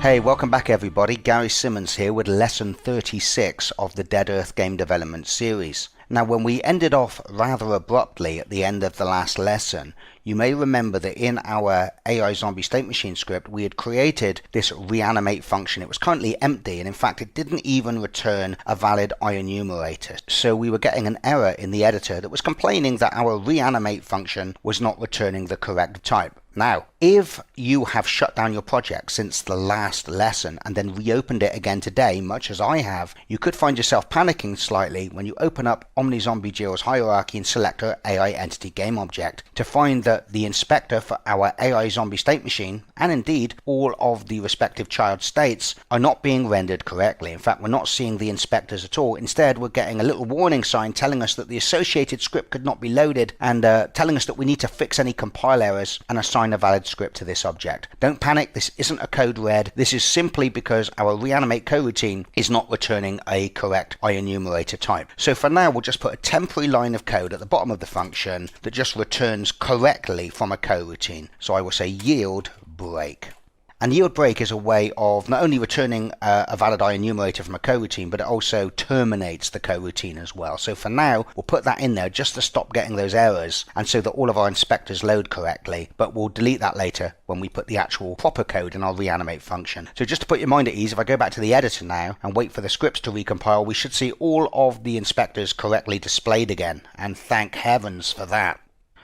Hey, welcome back everybody. Gary Simmons here with lesson 36 of the Dead Earth game development series. Now, when we ended off rather abruptly at the end of the last lesson, you may remember that in our AI zombie state machine script, we had created this reanimate function. It was currently empty, and in fact, it didn't even return a valid enumerator. So we were getting an error in the editor that was complaining that our reanimate function was not returning the correct type. Now, if you have shut down your project since the last lesson and then reopened it again today, much as I have, you could find yourself panicking slightly when you open up OmniZombie hierarchy and select our AI entity game object to find that the inspector for our AI zombie state machine, and indeed all of the respective child states, are not being rendered correctly. In fact, we're not seeing the inspectors at all. Instead, we're getting a little warning sign telling us that the associated script could not be loaded and telling us that we need to fix any compile errors and assign a valid script to this object. Don't panic, this isn't a code red. This is simply because our reanimate coroutine is not returning a correct enumerator type. So for now, we'll just put a temporary line of code at the bottom of the function that just returns correctly from a coroutine. So I will say yield break. And yield break is a way of not only returning a valid enumerator from a coroutine, but it also terminates the coroutine as well. So for now, we'll put that in there just to stop getting those errors and so that all of our inspectors load correctly, but we'll delete that later when we put the actual proper code in our reanimate function. So just to put your mind at ease, if I go back to the editor now and wait for the scripts to recompile, we should see all of the inspectors correctly displayed again, and thank heavens for that.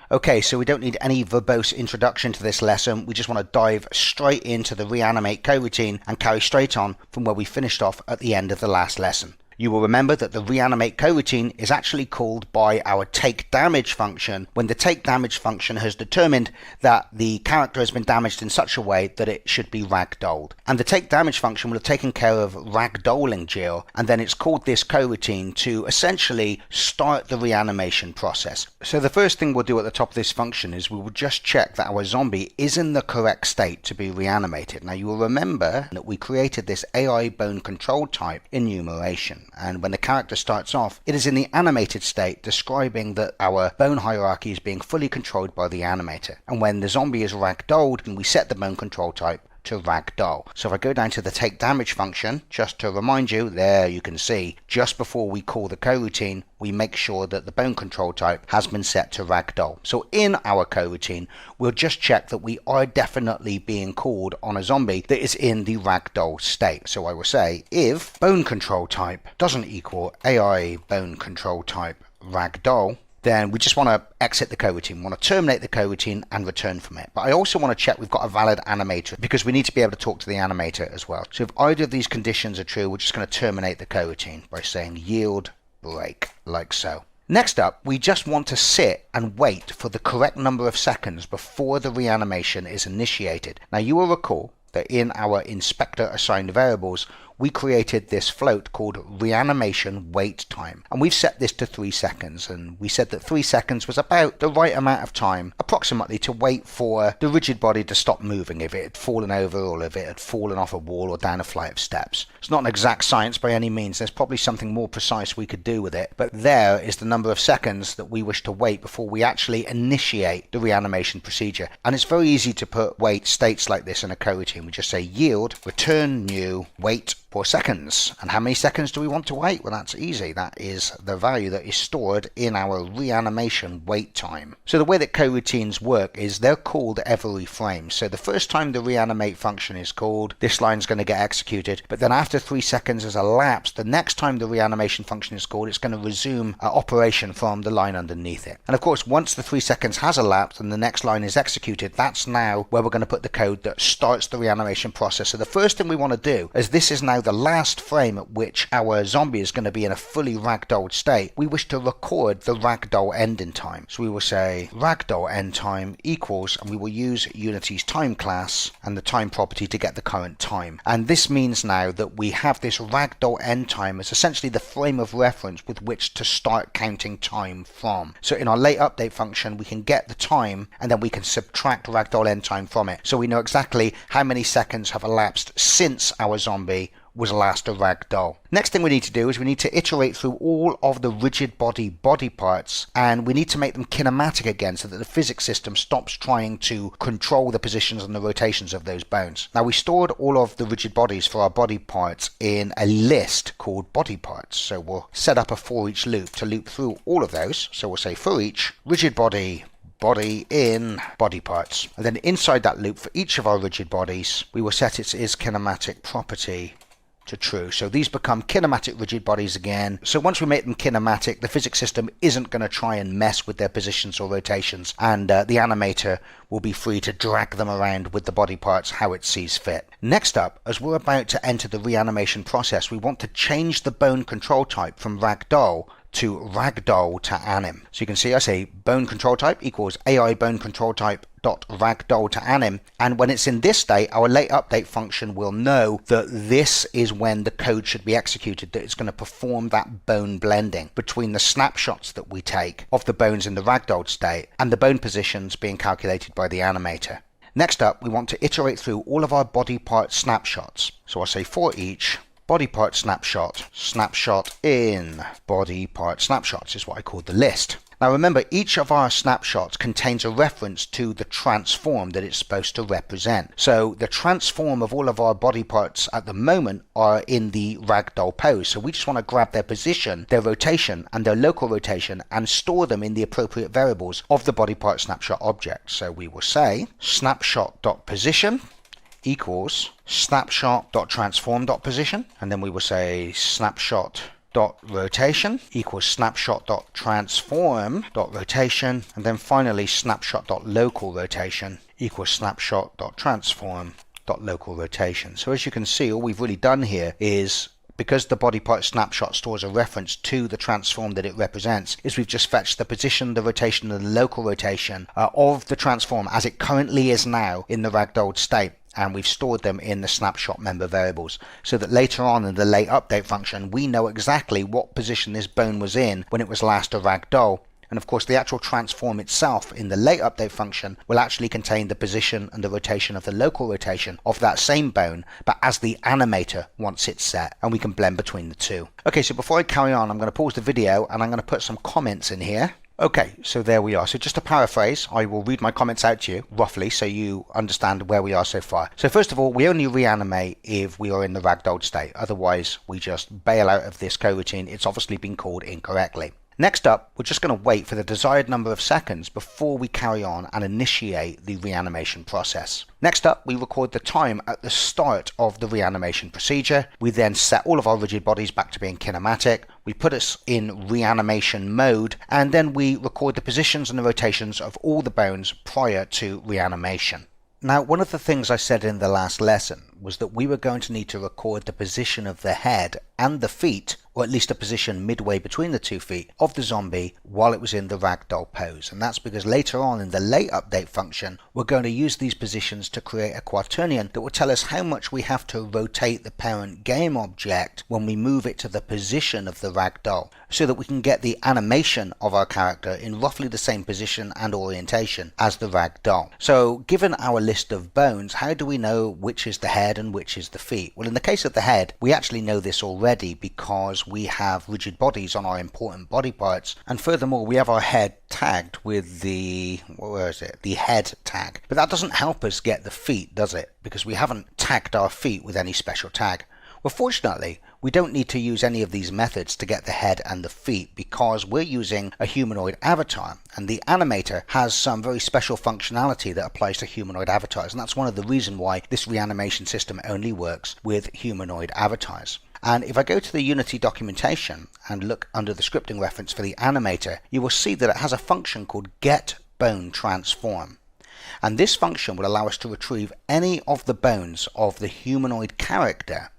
Okay, so we don't need any verbose introduction to this lesson. We just want to dive straight into the reanimate coroutine and carry straight on from where we finished off at the end of the last lesson. You will remember that the reanimate coroutine is actually called by our take damage function when the take damage function has determined that the character has been damaged in such a way that it should be ragdolled. And the take damage function will have taken care of ragdolling Jill, and then it's called this coroutine to essentially start the reanimation process. So the first thing we'll do at the top of this function is we will just check that our zombie is in the correct state to be reanimated. Now you will remember that we created this AI bone control type enumeration. And when the character starts off, it is in the animated state, describing that our bone hierarchy is being fully controlled by the animator. And when the zombie is ragdolled, we set the bone control type to ragdoll. So if I go down to the take damage function, just to remind you, there you can see, just before we call the coroutine, we make sure that the bone control type has been set to ragdoll. So in our coroutine, we'll just check that we are definitely being called on a zombie that is in the ragdoll state. So I will say if bone control type doesn't equal AI bone control type ragdoll, then we just want to exit the coroutine. We want to terminate the coroutine and return from it. But I also want to check we've got a valid animator because we need to be able to talk to the animator as well. So if either of these conditions are true, we're just going to terminate the coroutine by saying yield break, like so. Next up, we just want to sit and wait for the correct number of seconds before the reanimation is initiated. Now you will recall that in our inspector assigned variables, we created this float called reanimation wait time, and we've set this to 3 seconds, and we said that 3 seconds was about the right amount of time approximately to wait for the rigid body to stop moving if it had fallen over or if it had fallen off a wall or down a flight of steps. It's not an exact science by any means, there's probably something more precise we could do with it, but there is the number of seconds that we wish to wait before we actually initiate the reanimation procedure. And it's very easy to put wait states like this in a coroutine. We just say yield return new wait for seconds. And how many seconds do we want to wait? Well, that's easy. That is the value that is stored in our reanimation wait time. So the way that coroutines work is they're called every frame. So the first time the reanimate function is called, this line is going to get executed, but then after 3 seconds has elapsed, the next time the reanimation function is called, it's going to resume operation from the line underneath it. And of course, once the 3 seconds has elapsed and the next line is executed, that's now where we're going to put the code that starts the reanimation process. So the first thing we want to do, as this is now the last frame at which our zombie is going to be in a fully ragdolled state, we wish to record the ragdoll ending time. So we will say ragdoll end time equals, and we will use Unity's time class and the time property to get the current time. And this means now that we have this ragdoll end time as essentially the frame of reference with which to start counting time from. So in our late update function, we can get the time and then we can subtract ragdoll end time from it. So we know exactly how many seconds have elapsed since our zombie was last a ragdoll. Next thing we need to do is we need to iterate through all of the rigid body parts, and we need to make them kinematic again so that the physics system stops trying to control the positions and the rotations of those bones. Now, we stored all of the rigid bodies for our body parts in a list called body parts. So we'll set up a for each loop to loop through all of those. So we'll say for each rigid body in body parts. And then inside that loop for each of our rigid bodies, we will set its isKinematic property to true. So these become kinematic rigid bodies again. So once we make them kinematic, the physics system isn't going to try and mess with their positions or rotations, and the animator will be free to drag them around with the body parts how it sees fit. Next up, as we're about to enter the reanimation process, we want to change the bone control type from ragdoll to ragdoll to anim. So you can see I say bone control type equals AI bone control type dot ragdoll to anim, and when it's in this state, our late update function will know that this is when the code should be executed, that it's going to perform that bone blending between the snapshots that we take of the bones in the ragdoll state and the bone positions being calculated by the animator. Next up, we want to iterate through all of our body part snapshots. So I'll say for each body part snapshot in body part snapshots is what I call the list. Now remember, each of our snapshots contains a reference to the transform that it's supposed to represent. So the transform of all of our body parts at the moment are in the ragdoll pose. So we just want to grab their position, their rotation, and their local rotation and store them in the appropriate variables of the body part snapshot object. So we will say snapshot.position equals snapshot.transform.position, and then we will say snapshot.rotation equals snapshot.transform.rotation, and then finally snapshot.local rotation equals snapshot.transform.local rotation. So as you can see, all we've really done here is, because the body part snapshot stores a reference to the transform that it represents, is we've just fetched the position, the rotation, and the local rotation of the transform as it currently is now in the ragdoll state, and we've stored them in the snapshot member variables, so that later on in the late update function we know exactly what position this bone was in when it was last a ragdoll. And of course the actual transform itself in the late update function will actually contain the position and the rotation of the local rotation of that same bone, but as the animator wants it set, and we can blend between the two. Okay, so before I carry on, I'm going to pause the video and I'm going to put some comments in here. Okay, so there we are. So just to paraphrase, I will read my comments out to you roughly so you understand where we are so far. So first of all, we only reanimate if we are in the ragdoll state. Otherwise, we just bail out of this coroutine. It's obviously been called incorrectly. Next up, we're just going to wait for the desired number of seconds before we carry on and initiate the reanimation process. Next up, we record the time at the start of the reanimation procedure. We then set all of our rigid bodies back to being kinematic. We put us in reanimation mode, and then we record the positions and the rotations of all the bones prior to reanimation. Now, one of the things I said in the last lesson was that we were going to need to record the position of the head and the feet, or at least a position midway between the 2 feet of the zombie while it was in the ragdoll pose. And that's because later on in the late update function, we're going to use these positions to create a quaternion that will tell us how much we have to rotate the parent game object when we move it to the position of the ragdoll, so that we can get the animation of our character in roughly the same position and orientation as the ragdoll. So given our list of bones, how do we know which is the head and which is the feet? Well, in the case of the head, we actually know this already because we have rigid bodies on our important body parts, and furthermore we have our head tagged with the head tag. But that doesn't help us get the feet, does it? Because we haven't tagged our feet with any special tag. Well, fortunately, we don't need to use any of these methods to get the head and the feet because we're using a humanoid avatar, and the animator has some very special functionality that applies to humanoid avatars, and that's one of the reasons why this reanimation system only works with humanoid avatars. And if I go to the Unity documentation and look under the scripting reference for the animator, you will see that it has a function called getBoneTransform. And this function will allow us to retrieve any of the bones of the humanoid character,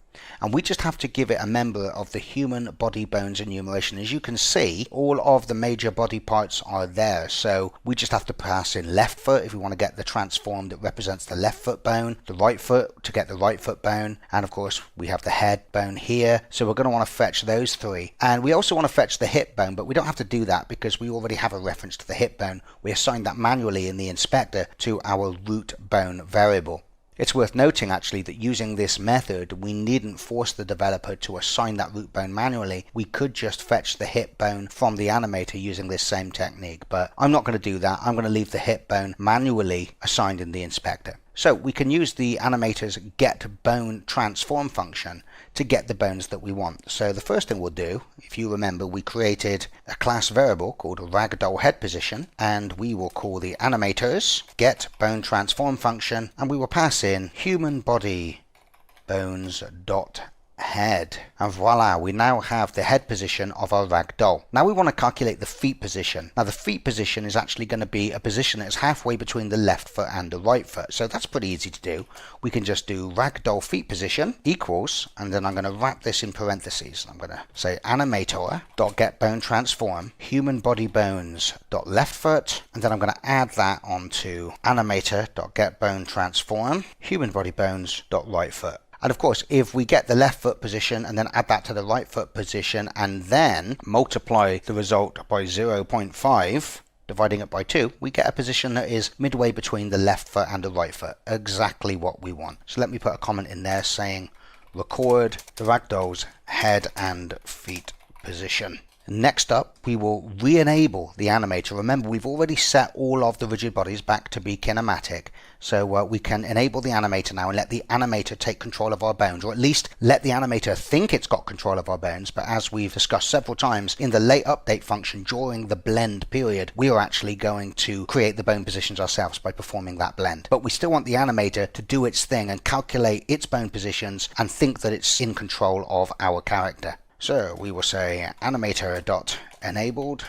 and we just have to give it a member of the human body bones enumeration. As you can see, all of the major body parts are there, so we just have to pass in left foot if we want to get the transform that represents the left foot bone, the right foot to get the right foot bone, and of course we have the head bone here, so we're going to want to fetch those 3. And we also want to fetch the hip bone, but we don't have to do that because we already have a reference to the hip bone. We assigned that manually in the inspector to our root bone variable. It's worth noting actually that using this method, we needn't force the developer to assign that root bone manually. We could just fetch the hip bone from the animator using this same technique, but I'm not going to do that. I'm going to leave the hip bone manually assigned in the inspector. So we can use the animator's getBoneTransform function to get the bones that we want. So the first thing we'll do, if you remember, we created a class variable called Ragdoll head position, and we will call the animator's getBoneTransform function, and we will pass in human body bones dot head, and voila, we now have the head position of our ragdoll. Now we want to calculate the feet position. Now the feet position is actually going to be a position that's halfway between the left foot and the right foot, so that's pretty easy to do. We can just do ragdoll feet position equals, and then I'm going to wrap this in parentheses. I'm going to say animator dot get bone transform human body bones dot left foot, and then I'm going to add that onto animator dot get bone transform human body bones dot right foot. And of course, if we get the left foot position and then add that to the right foot position and then multiply the result by 0.5, dividing it by 2, we get a position that is midway between the left foot and the right foot. Exactly what we want. So let me put a comment in there saying record the ragdoll's head and feet position. Next up, we will re-enable the animator. Remember, we've already set all of the rigid bodies back to be kinematic, so we can enable the animator now and let the animator take control of our bones, or at least let the animator think it's got control of our bones. But as we've discussed several times, in the late update function during the blend period, we are actually going to create the bone positions ourselves by performing that blend. But we still want the animator to do its thing and calculate its bone positions and think that it's in control of our character. So we will say animator.enabled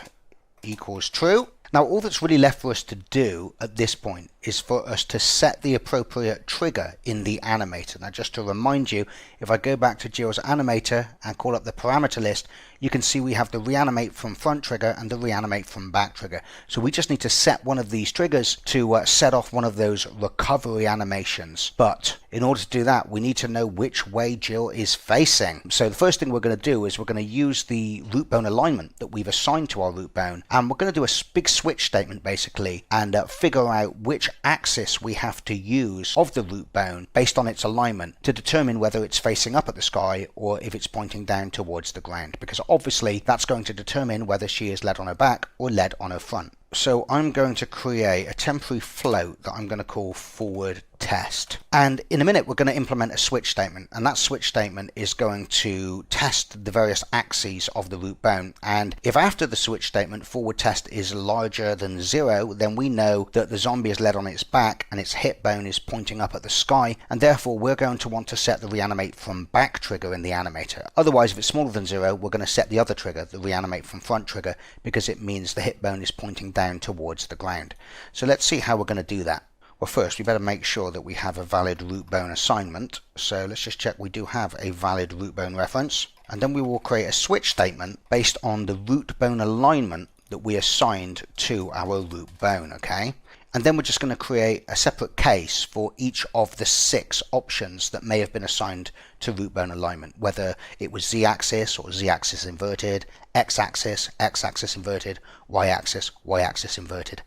equals true. Now all that's really left for us to do at this point is for us to set the appropriate trigger in the animator. Now just to remind you, if I go back to Jill's animator and call up the parameter list, you can see we have the reanimate from front trigger and the reanimate from back trigger. So we just need to set one of these triggers to set off one of those recovery animations. But in order to do that, we need to know which way Jill is facing. So the first thing we're going to do is we're going to use the root bone alignment that we've assigned to our root bone, and we're going to do a big switch statement basically and figure out which axis we have to use of the root bone based on its alignment to determine whether it's facing up at the sky or if it's pointing down towards the ground, because obviously that's going to determine whether she is led on her back or led on her front. So I'm going to create a temporary float that I'm going to call forward test. And in a minute we're going to implement a switch statement, and that switch statement is going to test the various axes of the root bone. And if after the switch statement forward test is larger than 0, then we know that the zombie is led on its back and its hip bone is pointing up at the sky, and therefore we're going to want to set the reanimate from back trigger in the animator. Otherwise, if it's smaller than 0, we're going to set the other trigger, the reanimate from front trigger, because it means the hip bone is pointing down towards the ground. So let's see how we're going to do that. Well, first we better make sure that we have a valid root bone assignment. So let's just check we do have a valid root bone reference, and then we will create a switch statement based on the root bone alignment that we assigned to our root bone. Okay, and then we're just going to create a separate case for each of the 6 options that may have been assigned to root bone alignment, whether it was z-axis or z-axis inverted, x-axis, x-axis inverted, y-axis, y-axis inverted.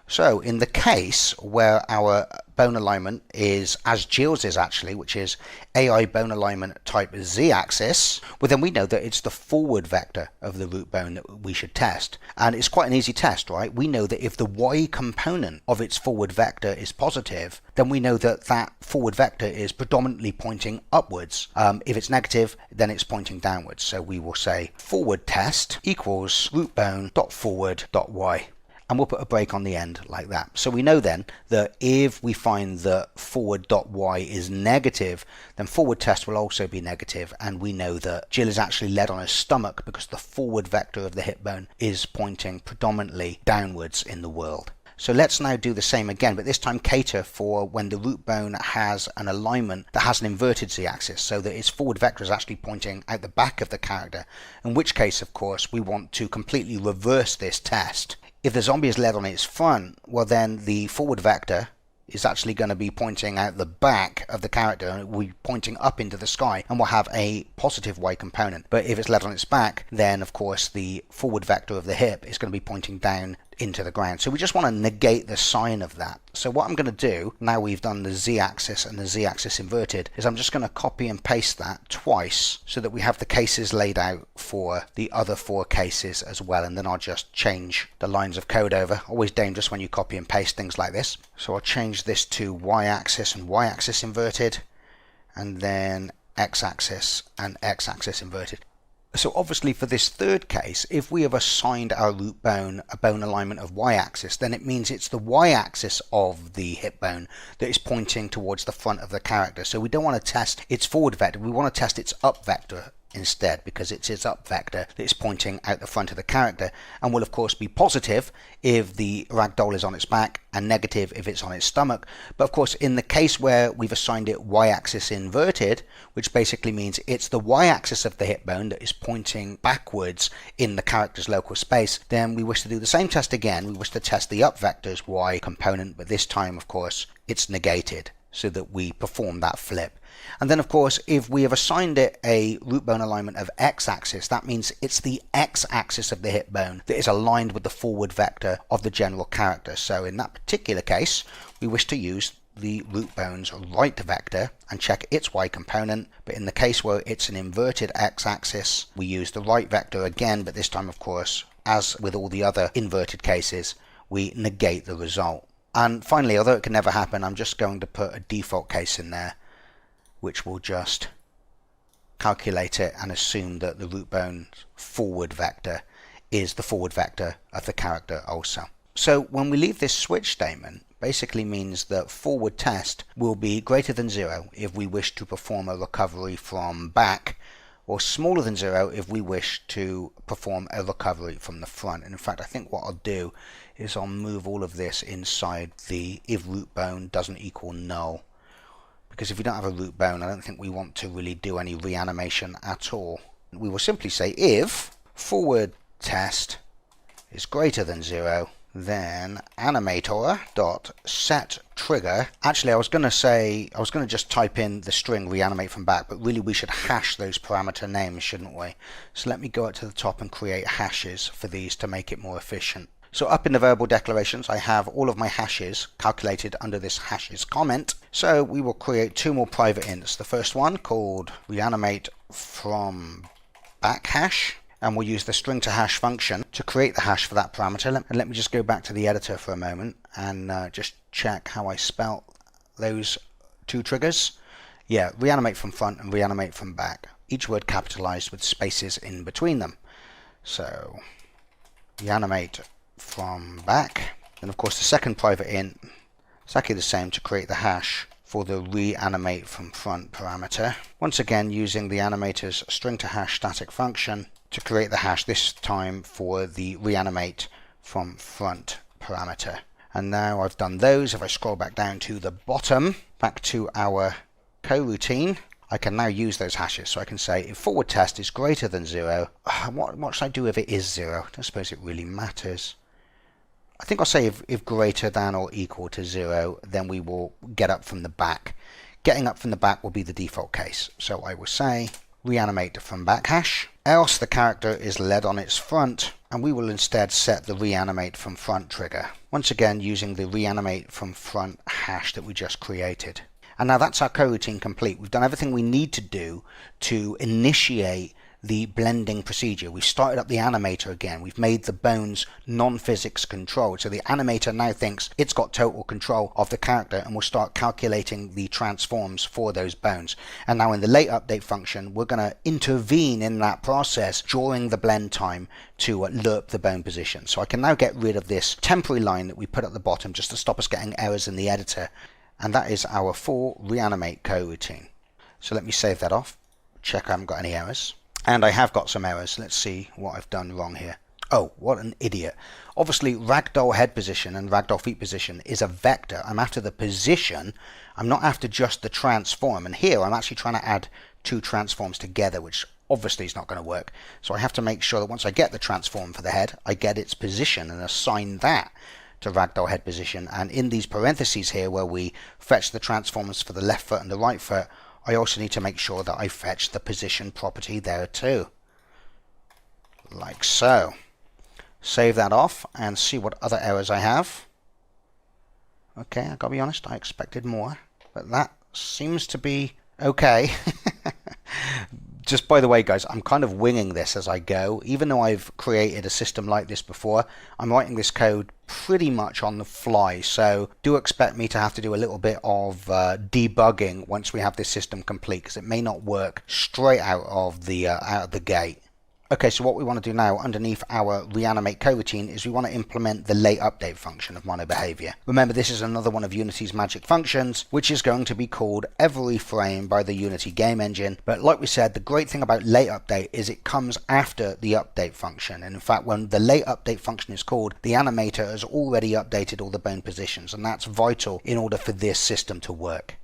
So in the case where our bone alignment is as Jill's is actually, which is AI bone alignment type z-axis, well then we know that it's the forward vector of the root bone that we should test. And it's quite an easy test, right? We know that if the y component of its forward vector is positive, then we know that that forward vector is predominantly pointing upwards. If it's negative, then it's pointing downwards. So we will say forward test equals root bone dot forward dot y. And we'll put a break on the end like that. So we know then that if we find that forward.y is negative, then forward test will also be negative, and we know that Jill is actually led on her stomach because the forward vector of the hip bone is pointing predominantly downwards in the world. So let's now do the same again, but this time cater for when the root bone has an alignment that has an inverted z-axis, so that its forward vector is actually pointing out the back of the character, in which case of course we want to completely reverse this test. If the zombie is led on its front, well then the forward vector is actually going to be pointing out the back of the character, and it will be pointing up into the sky and will have a positive y component. But if it's led on its back, then of course the forward vector of the hip is going to be pointing down into the ground. So we just want to negate the sign of that. So what I'm going to do, now we've done the z-axis and the z-axis inverted, is I'm just going to copy and paste that twice so that we have the cases laid out for the other 4 cases as well, and then I'll just change the lines of code over. Always dangerous when you copy and paste things like this. So I'll change this to y-axis and y-axis inverted, and then x-axis and x-axis inverted. So obviously for this third case, if we have assigned our root bone a bone alignment of y-axis, then it means it's the y-axis of the hip bone that is pointing towards the front of the character. So we don't want to test its forward vector, we want to test its up vector instead, because it's its up vector that is pointing out the front of the character, and will of course be positive if the ragdoll is on its back and negative if it's on its stomach. But of course in the case where we've assigned it y-axis inverted, which basically means it's the y-axis of the hip bone that is pointing backwards in the character's local space, then we wish to do the same test again. We wish to test the up vector's y component, but this time of course it's negated so that we perform that flip. And then of course if we have assigned it a root bone alignment of x-axis, that means it's the x-axis of the hip bone that is aligned with the forward vector of the general character. So in that particular case we wish to use the root bone's right vector and check its y component, but in the case where it's an inverted x-axis we use the right vector again, but this time of course, as with all the other inverted cases, we negate the result. And finally, although it can never happen, I'm just going to put a default case in there which will just calculate it and assume that the root bone's forward vector is the forward vector of the character also. So when we leave this switch statement, basically means that forward test will be greater than 0 if we wish to perform a recovery from back, or smaller than 0 if we wish to perform a recovery from the front. And in fact, I think what I'll do is I'll move all of this inside the if root bone doesn't equal null, because if we don't have a root bone, I don't think we want to really do any reanimation at all. We will simply say if forward test is greater than 0, then animator dot set trigger. Actually, I was going to just type in the string reanimate from back, but really we should hash those parameter names, shouldn't we? So let me go up to the top and create hashes for these to make it more efficient. So up in the variable declarations, I have all of my hashes calculated under this hashes comment. So we will create 2 more private ints. The first one called reanimate from back hash, and we'll use the string to hash function to create the hash for that parameter. And let me just go back to the editor for a moment and just check how I spelt those 2 triggers. Yeah, reanimate from front and reanimate from back. Each word capitalized with spaces in between them. So reanimate from back. And of course the second private int, exactly the same, to create the hash for the reanimate from front parameter. Once again using the animator's string to hash static function to create the hash, this time for the reanimate from front parameter. And now I've done those. If I scroll back down to the bottom, back to our coroutine, I can now use those hashes. So I can say if forward test is greater than 0, what should I do if it is 0? I don't suppose it really matters. I think I'll say if greater than or equal to 0, then we will get up from the back. Getting up from the back will be the default case. So I will say reanimate from back hash, else the character is led on its front, and we will instead set the reanimate from front trigger. Once again using the reanimate from front hash that we just created. And now that's our coroutine complete. We've done everything we need to do to initiate the blending procedure. We've started up the animator again. We've made the bones non-physics controlled. So the animator now thinks it's got total control of the character and will start calculating the transforms for those bones. And now in the late update function, we're going to intervene in that process during the blend time to lerp the bone position. So I can now get rid of this temporary line that we put at the bottom just to stop us getting errors in the editor. And that is our full reanimate coroutine. So let me save that off, check I haven't got any errors. And I have got some errors. Let's see what I've done wrong here. Oh, what an idiot. Obviously, ragdoll head position and ragdoll feet position is a vector. I'm after the position. I'm not after just the transform. And here I'm actually trying to add 2 transforms together, which obviously is not going to work. So I have to make sure that once I get the transform for the head, I get its position and assign that to ragdoll head position. And in these parentheses here where we fetch the transforms for the left foot and the right foot, I also need to make sure that I fetch the position property there too. Like so. save that off and see what other errors I have. Okay, I gotta be honest, I expected more, but that seems to be okay. Just by the way, guys, I'm kind of winging this as I go. Even though I've created a system like this before, I'm writing this code pretty much on the fly. So do expect me to have to do a little bit of debugging once we have this system complete, because it may not work straight out of the gate. Okay, so what we want to do now underneath our reanimate coroutine is we want to implement the late update function of monobehavior. Remember, this is another one of Unity's magic functions, which is going to be called every frame by the Unity game engine. But like we said, the great thing about late update is it comes after the update function. And in fact, when the late update function is called, the animator has already updated all the bone positions, and that's vital in order for this system to work.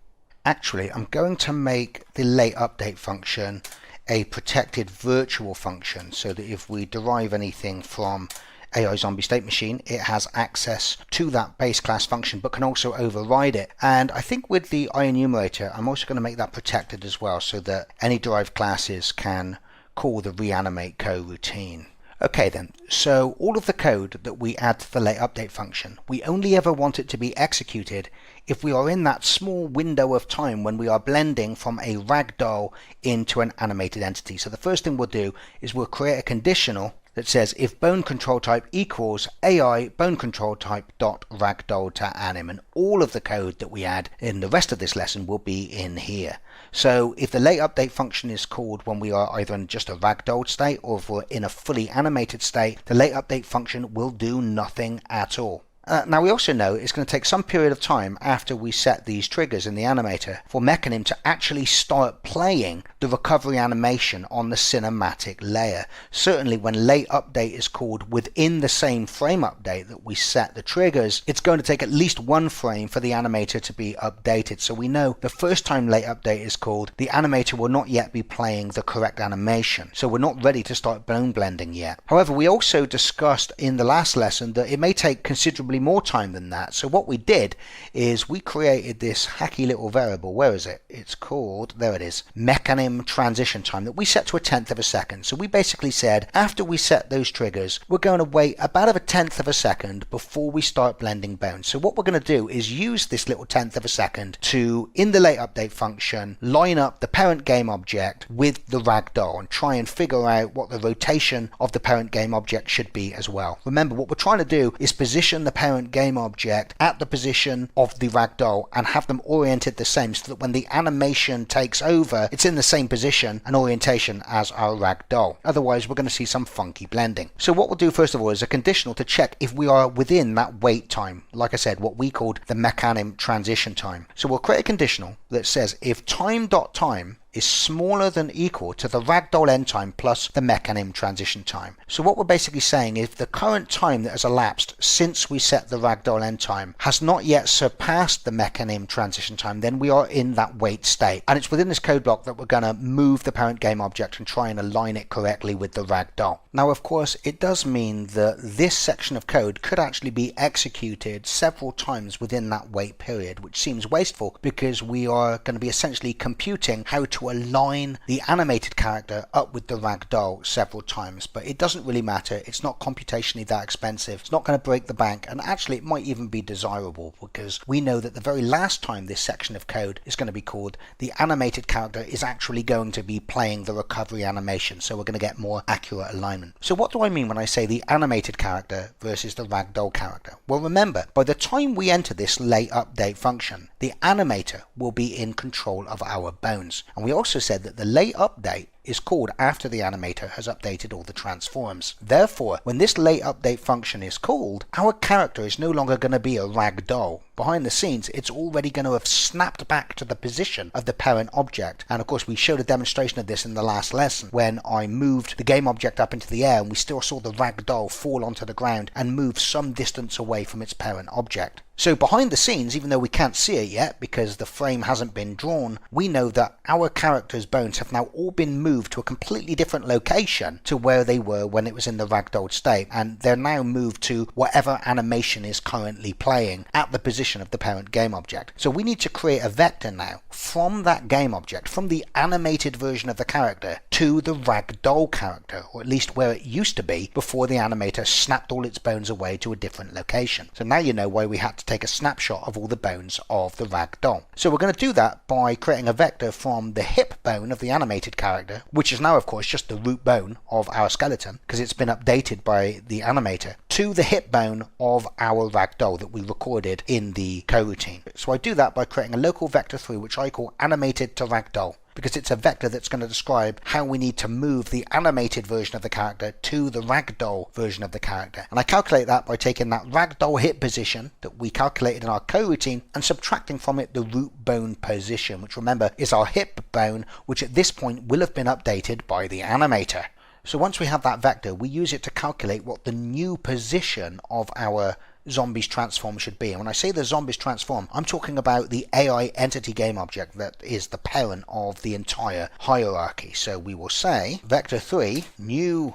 Actually, I'm going to make the late update function a protected virtual function, so that if we derive anything from AI Zombie State Machine, it has access to that base class function but can also override it. And I think with the IEnumerator, I'm also going to make that protected as well, so that any derived classes can call the reanimate coroutine. Okay then, so all of the code that we add to the late update function, we only ever want it to be executed if we are in that small window of time when we are blending from a ragdoll into an animated entity. So the first thing we'll do is we'll create a conditional that says if bone control type equals AI bone control type dot ragdoll to anim, and all of the code that we add in the rest of this lesson will be in here. So if the late update function is called when we are either in just a ragdoll state or if we're in a fully animated state, the late update function will do nothing at all. Now we also know it's going to take some period of time after we set these triggers in the animator for Mechanim to actually start playing the recovery animation on the cinematic layer. Certainly when late update is called within the same frame update that we set the triggers, it's going to take at least one frame for the animator to be updated. So we know the first time late update is called, the animator will not yet be playing the correct animation. So we're not ready to start bone blending yet. However, we also discussed in the last lesson that it may take considerably more time than that. So what we did is we created this hacky little variable. Where is it? It's called, there it is, Mechanim transition time, that we set to 1/10 of a second. So we basically said after we set those triggers, we're going to wait about 1/10 of a second before we start blending bones. So what we're going to do is use this little 1/10 of a second to, in the late update function, line up the parent game object with the ragdoll and try and figure out what the rotation of the parent game object should be as well. Remember, what we're trying to do is position the parent game object at the position of the ragdoll and have them oriented the same, so that when the animation takes over, it's in the same position and orientation as our ragdoll. Otherwise, we're going to see some funky blending. So what we'll do first of all is a conditional to check if we are within that wait time. Like I said, what we called the Mechanim transition time. So we'll create a conditional that says if time.time is smaller than equal to the ragdoll end time plus the Mechanim transition time. So what we're basically saying is the current time that has elapsed since we set the ragdoll end time has not yet surpassed the Mechanim transition time, then we are in that wait state. And it's within this code block that we're going to move the parent game object and try and align it correctly with the ragdoll. Now of course it does mean that this section of code could actually be executed several times within that wait period, which seems wasteful because we are going to be essentially computing how to align the animated character up with the ragdoll several times. But it doesn't really matter, it's not computationally that expensive, it's not going to break the bank, and actually it might even be desirable because we know that the very last time this section of code is going to be called, the animated character is actually going to be playing the recovery animation, so we're going to get more accurate alignment. So what do I mean when I say the animated character versus the ragdoll character? Well, remember, by the time we enter this late update function, the animator will be in control of our bones. And we also said that the late update is called after the animator has updated all the transforms. Therefore, when this late update function is called, our character is no longer going to be a ragdoll. Behind the scenes, it's already going to have snapped back to the position of the parent object. And of course, we showed a demonstration of this in the last lesson when I moved the game object up into the air and we still saw the ragdoll fall onto the ground and move some distance away from its parent object. So behind the scenes, even though we can't see it yet because the frame hasn't been drawn, we know that our character's bones have now all been moved moved to a completely different location to where they were when it was in the ragdoll state, and they're now moved to whatever animation is currently playing at the position of the parent game object. So we need to create a vector now from that game object, from the animated version of the character to the ragdoll character, or at least where it used to be before the animator snapped all its bones away to a different location. So now you know why we had to take a snapshot of all the bones of the ragdoll. So we're going to do that by creating a vector from the hip bone of the animated character, which is now of course just the root bone of our skeleton because it's been updated by the animator, to the hip bone of our ragdoll that we recorded in the coroutine. So I do that by creating a local vector through which I call animated to ragdoll, because it's a vector that's going to describe how we need to move the animated version of the character to the ragdoll version of the character. And I calculate that by taking that ragdoll hip position that we calculated in our coroutine and subtracting from it the root bone position, which remember is our hip bone, which at this point will have been updated by the animator. So once we have that vector, we use it to calculate what the new position of our zombies transform should be. And when I say the zombies transform, I'm talking about the AI entity game object that is the parent of the entire hierarchy. So we will say vector3 new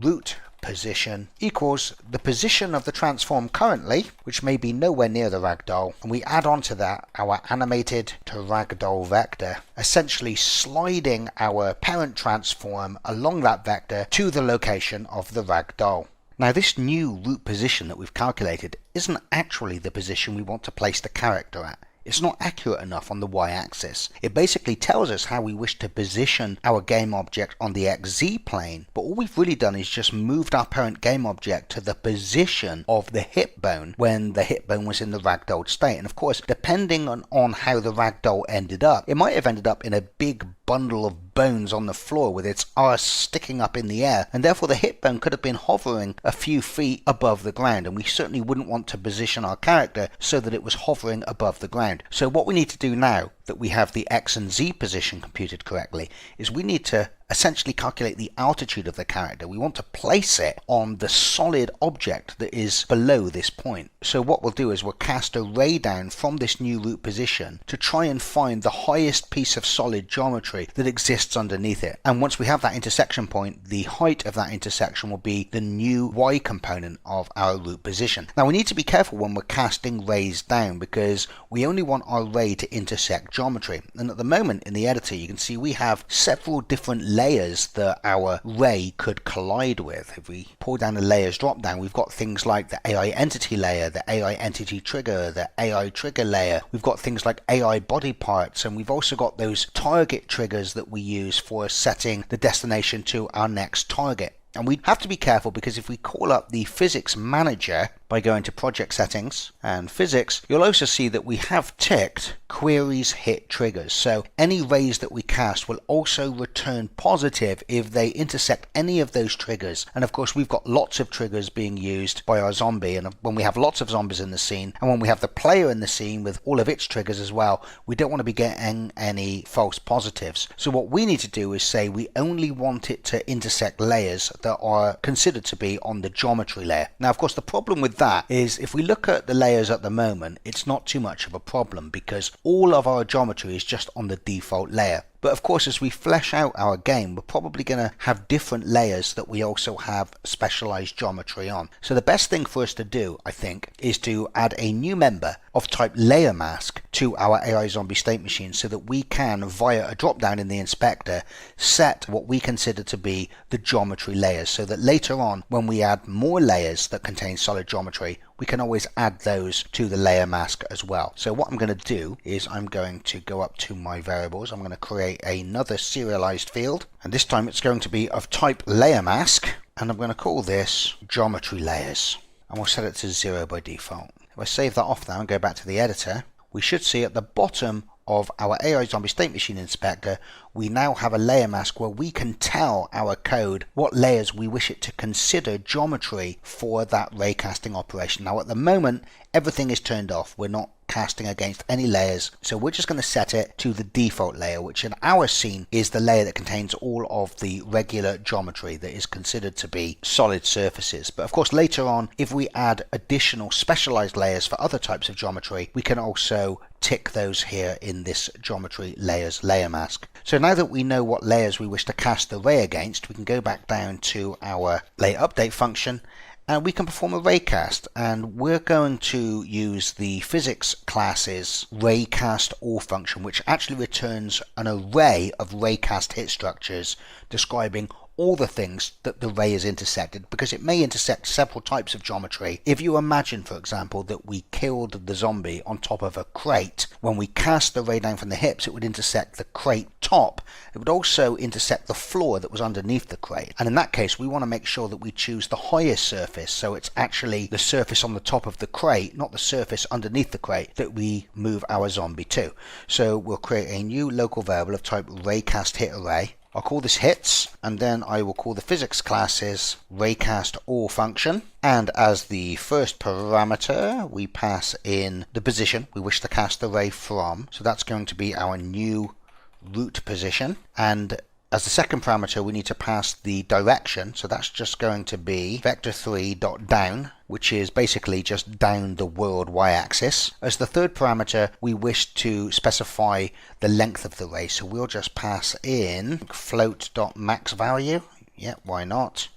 root position equals the position of the transform currently, which may be nowhere near the ragdoll, and we add on to that our animated to ragdoll vector, essentially sliding our parent transform along that vector to the location of the ragdoll. Now this new root position that we've calculated isn't actually the position we want to place the character at. It's not accurate enough on the y-axis. It basically tells us how we wish to position our game object on the XZ plane, but all we've really done is just moved our parent game object to the position of the hip bone when the hip bone was in the ragdoll state. And of course, depending on how the ragdoll ended up, it might have ended up in a big bundle of bones on the floor with its arse sticking up in the air, and therefore the hip bone could have been hovering a few feet above the ground, and we certainly wouldn't want to position our character so that it was hovering above the ground. So what we need to do now that we have the X and Z position computed correctly is we need to essentially calculate the altitude of the character. We want to place it on the solid object that is below this point. So what we'll do is we'll cast a ray down from this new root position to try and find the highest piece of solid geometry that exists underneath it. And once we have that intersection point, the height of that intersection will be the new Y component of our root position. Now we need to be careful when we're casting rays down because we only want our ray to intersect geometry. And at the moment in the editor you can see we have several different layers that our ray could collide with. If we pull down the layers drop down, we've got things like the AI entity layer, the AI entity trigger, the AI trigger layer. We've got things like AI body parts, and we've also got those target triggers that we use for setting the destination to our next target. And we have to be careful because if we call up the physics manager by going to project settings and physics, you'll also see that we have ticked queries hit triggers. So any rays that we cast will also return positive if they intersect any of those triggers. And of course we've got lots of triggers being used by our zombie, and when we have lots of zombies in the scene and when we have the player in the scene with all of its triggers as well, we don't want to be getting any false positives. So what we need to do is say we only want it to intersect layers that are considered to be on the geometry layer. Now of course the problem with that is if we look at the layers at the moment, it's not too much of a problem because all of our geometry is just on the default layer. But of course, as we flesh out our game, we're probably going to have different layers that we also have specialized geometry on. So the best thing for us to do, I think, is to add a new member of type layer mask to our AI zombie state machine so that we can, via a drop down in the inspector, set what we consider to be the geometry layers so that later on, when we add more layers that contain solid geometry, we can always add those to the layer mask as well. So what I'm going to do is I'm going to go up to my variables. I'm going to create another serialized field, and this time it's going to be of type layer mask, and I'm going to call this geometry layers, and we'll set it to 0 by default. If I save that off now and go back to the editor, we should see at the bottom of our AI zombie state machine inspector we now have a layer mask where we can tell our code what layers we wish it to consider geometry for that ray casting operation. Now at the moment everything is turned off, we're not casting against any layers, so we're just going to set it to the default layer, which in our scene is the layer that contains all of the regular geometry that is considered to be solid surfaces. But of course later on, if we add additional specialized layers for other types of geometry, we can also tick those here in this geometry layers layer mask. So now that we know what layers we wish to cast the ray against, we can go back down to our layer update function and we can perform a raycast, and we're going to use the physics class's raycast_all function, which actually returns an array of raycast hit structures describing all the things that the ray has intersected, because it may intersect several types of geometry. If you imagine, for example, that we killed the zombie on top of a crate, when we cast the ray down from the hips, it would intersect the crate top. It would also intersect the floor that was underneath the crate. And in that case, we want to make sure that we choose the highest surface, so it's actually the surface on the top of the crate, not the surface underneath the crate, that we move our zombie to. So we'll create a new local variable of type raycastHitArray. I'll call this hits, and then I will call the physics class's raycast_all function. And as the first parameter, we pass in the position we wish to cast the ray from. So that's going to be our new root position. And as the second parameter, we need to pass the direction. So that's just going to be vector3.down, which is basically just down the world y-axis. As the third parameter, we wish to specify the length of the ray. So we'll just pass in float.maxValue. Yeah, why not?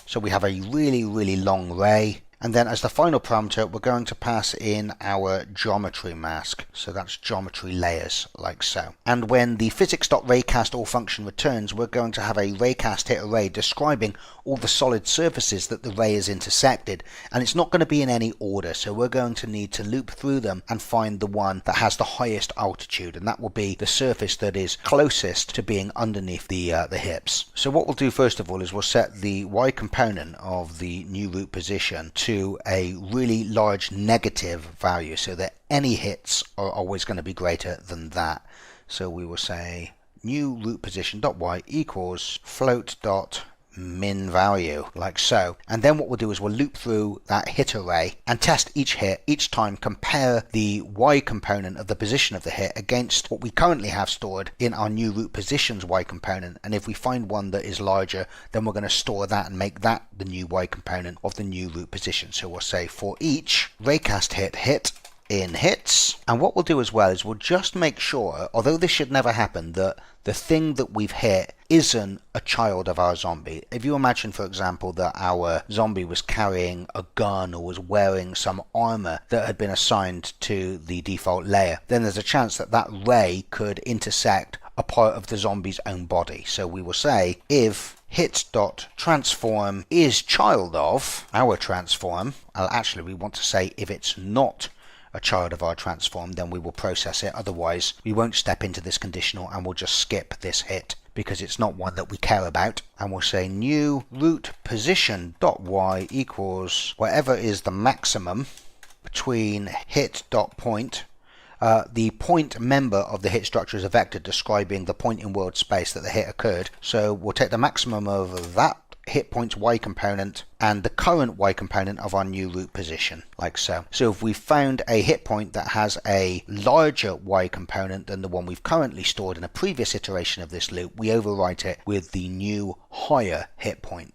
So we have a really, really long ray. And then as the final parameter, we're going to pass in our geometry mask. So that's geometry layers, like so. And when the physics.raycastAll function returns, we're going to have a raycastHitArray describing all the solid surfaces that the ray has intersected. And it's not going to be in any order, so we're going to need to loop through them and find the one that has the highest altitude. And that will be the surface that is closest to being underneath the hips. So what we'll do first of all is we'll set the y component of the new root position to a really large negative value, so that any hits are always going to be greater than that. So we will say new root position.y equals float.min value, like so. And then what we'll do is we'll loop through that hit array and test each hit. Each time compare the y component of the position of the hit against what we currently have stored in our new root position's y component. And if we find one that is larger, then we're going to store that and make that the new y component of the new root position. So we'll say for each raycast hit in hits. And what we'll do as well is we'll just make sure, although this should never happen, that the thing that we've hit isn't a child of our zombie. If you imagine, for example, that our zombie was carrying a gun or was wearing some armor that had been assigned to the default layer, then there's a chance that that ray could intersect a part of the zombie's own body. So we will say if hit.transform is child of our transform, actually we want to say if it's not a child of our transform, then we will process it. Otherwise, we won't step into this conditional and we'll just skip this hit because it's not one that we care about. And we'll say new root position.y equals whatever is the maximum between hit.point. The point member of the hit structure is a vector describing the point in world space that the hit occurred. So we'll take the maximum of that hit point's y component and the current y component of our new root position, like so. So if we found a hit point that has a larger y component than the one we've currently stored in a previous iteration of this loop, we overwrite it with the new higher hit point.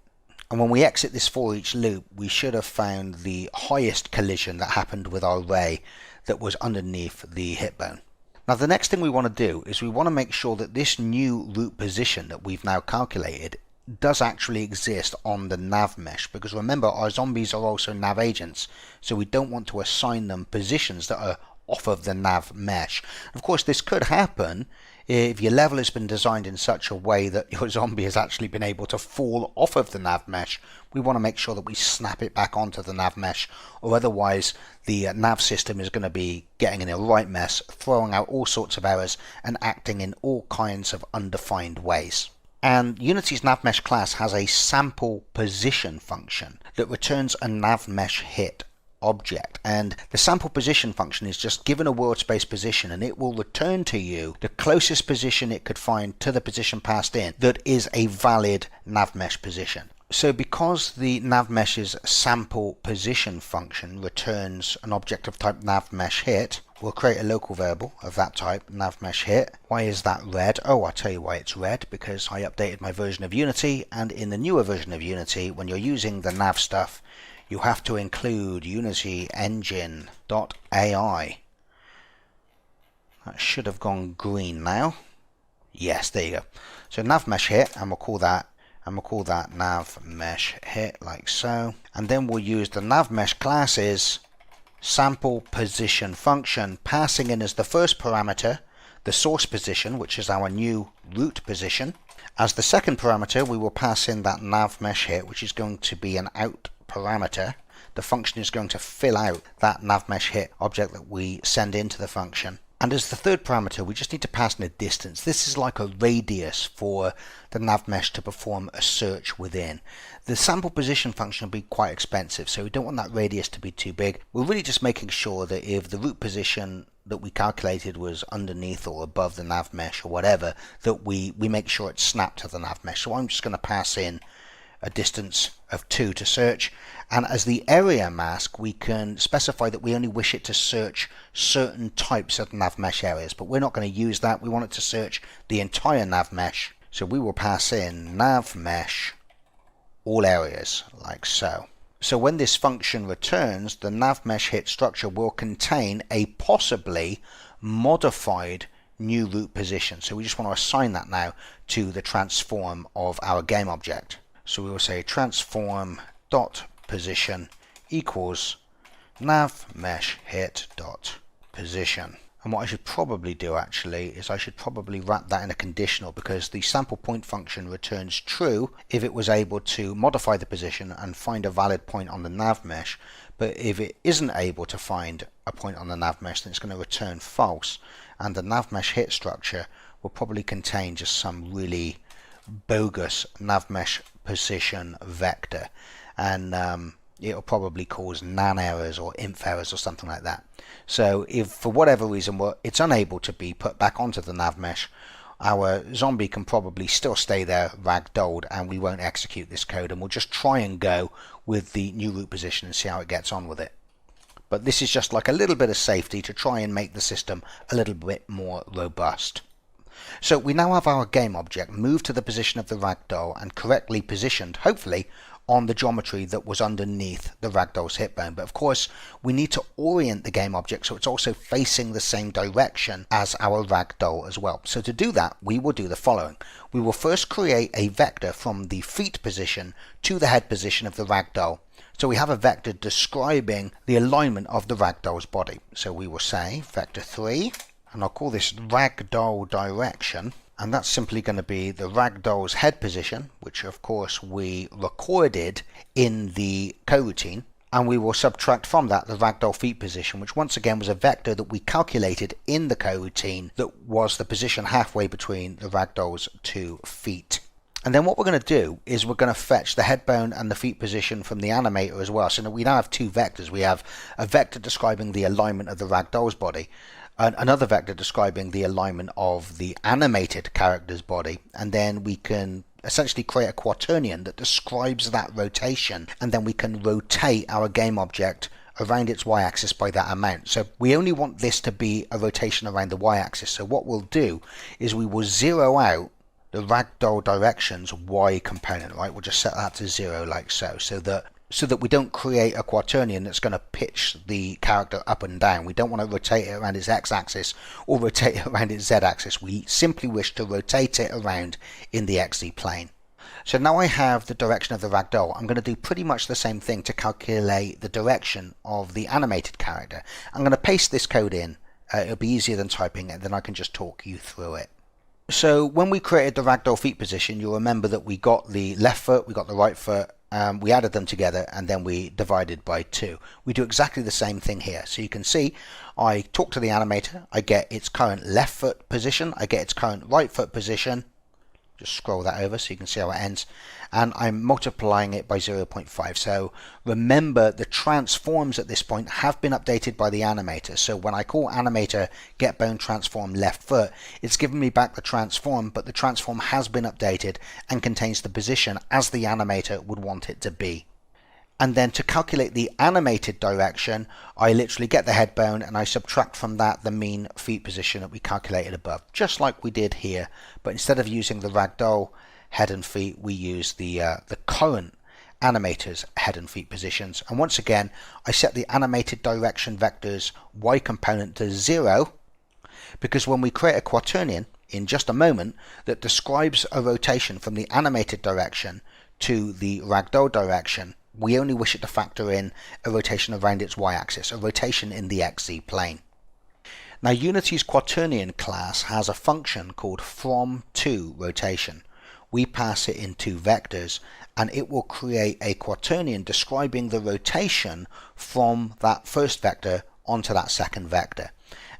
And when we exit this for each loop, we should have found the highest collision that happened with our ray that was underneath the hit bone. Now the next thing we want to do is we want to make sure that this new root position that we've now calculated does actually exist on the nav mesh, because remember, our zombies are also nav agents, so we don't want to assign them positions that are off of the nav mesh. Of course, this could happen if your level has been designed in such a way that your zombie has actually been able to fall off of the nav mesh. We want to make sure that we snap it back onto the nav mesh, or otherwise the nav system is going to be getting in a right mess, throwing out all sorts of errors and acting in all kinds of undefined ways. And Unity's NavMesh class has a sample position function that returns a NavMesh hit object, and the sample position function is just given a world space position and it will return to you the closest position it could find to the position passed in that is a valid NavMesh position. So because the NavMesh's sample position function returns an object of type NavMesh hit, we'll create a local variable of that type, NavMesh hit. Why is that red? Oh, I'll tell you why it's red, because I updated my version of Unity, and in the newer version of Unity, when you're using the nav stuff, you have to include Unity engine.ai. That should have gone green now. Yes, there you go. So nav mesh hit, and we'll call that nav mesh hit, like so. And then we'll use the nav mesh class's sample position function, passing in as the first parameter the source position, which is our new root position. As the second parameter, we will pass in that nav mesh hit, which is going to be an out parameter. The function is going to fill out that nav mesh hit object that we send into the function. And as the third parameter, we just need to pass in a distance. This is like a radius for the nav mesh to perform a search within. The sample position function will be quite expensive, so we don't want that radius to be too big. We're really just making sure that if the root position that we calculated was underneath or above the nav mesh or whatever, that we make sure it's snapped to the nav mesh. So I'm just going to pass in a distance of 2 to search, and as the area mask we can specify that we only wish it to search certain types of nav mesh areas, but we're not going to use that. We want it to search the entire nav mesh, so we will pass in nav mesh all areas, like so. So when this function returns, the nav mesh hit structure will contain a possibly modified new root position, so we just want to assign that now to the transform of our game object. So we will say transform dot position equals nav mesh hit dot position. And what I should probably do actually is I should probably wrap that in a conditional, because the sample point function returns true if it was able to modify the position and find a valid point on the nav mesh, but if it isn't able to find a point on the nav mesh, then it's going to return false, and the nav mesh hit structure will probably contain just some really bogus nav mesh position vector, and it'll probably cause nan errors or inf errors or something like that. So if for whatever reason it's unable to be put back onto the nav mesh, our zombie can probably still stay there ragdolled, and we won't execute this code, and we'll just try and go with the new root position and see how it gets on with it. But this is just like a little bit of safety to try and make the system a little bit more robust. So we now have our game object moved to the position of the ragdoll and correctly positioned, hopefully, on the geometry that was underneath the ragdoll's hip bone. But of course, we need to orient the game object so it's also facing the same direction as our ragdoll as well. So to do that, we will do the following. We will first create a vector from the feet position to the head position of the ragdoll. So we have a vector describing the alignment of the ragdoll's body. So we will say vector 3, and I'll call this ragdoll direction, and that's simply going to be the ragdoll's head position, which of course we recorded in the coroutine, and we will subtract from that the ragdoll feet position, which once again was a vector that we calculated in the coroutine that was the position halfway between the ragdoll's 2 feet. And then what we're going to do is we're going to fetch the head bone and the feet position from the animator as well. So we now have 2 vectors. We have a vector describing the alignment of the ragdoll's body, another vector describing the alignment of the animated character's body, and then we can essentially create a quaternion that describes that rotation, and then we can rotate our game object around its y-axis by that amount. So we only want this to be a rotation around the y-axis. So what we'll do is we will zero out the ragdoll direction's y component, right? We'll just set that to 0 like so, so that we don't create a quaternion that's going to pitch the character up and down. We don't want to rotate it around its x-axis or rotate it around its z-axis. We simply wish to rotate it around in the xz plane. So now I have the direction of the ragdoll. I'm going to do pretty much the same thing to calculate the direction of the animated character. I'm going to paste this code in. It'll be easier than typing it, then I can just talk you through it. So when we created the ragdoll feet position, you'll remember that we got the left foot, we got the right foot, we added them together, and then we divided by 2. We do exactly the same thing here. So you can see I talk to the animator, I get its current left foot position, I get its current right foot position. Just scroll that over so you can see how it ends, and I'm multiplying it by 0.5. So remember, the transforms at this point have been updated by the animator. So when I call animator get bone transform left foot, it's given me back the transform, but the transform has been updated and contains the position as the animator would want it to be. And then to calculate the animated direction, I literally get the head bone and I subtract from that the mean feet position that we calculated above, just like we did here. But instead of using the ragdoll head and feet, we use the current animator's head and feet positions. And once again, I set the animated direction vector's y component to 0, because when we create a quaternion, in just a moment that describes a rotation from the animated direction to the ragdoll direction. We only wish it to factor in a rotation around its y-axis, a rotation in the xz plane. Now Unity's quaternion class has a function called from_to_rotation. We pass it in two vectors and it will create a quaternion describing the rotation from that first vector onto that second vector.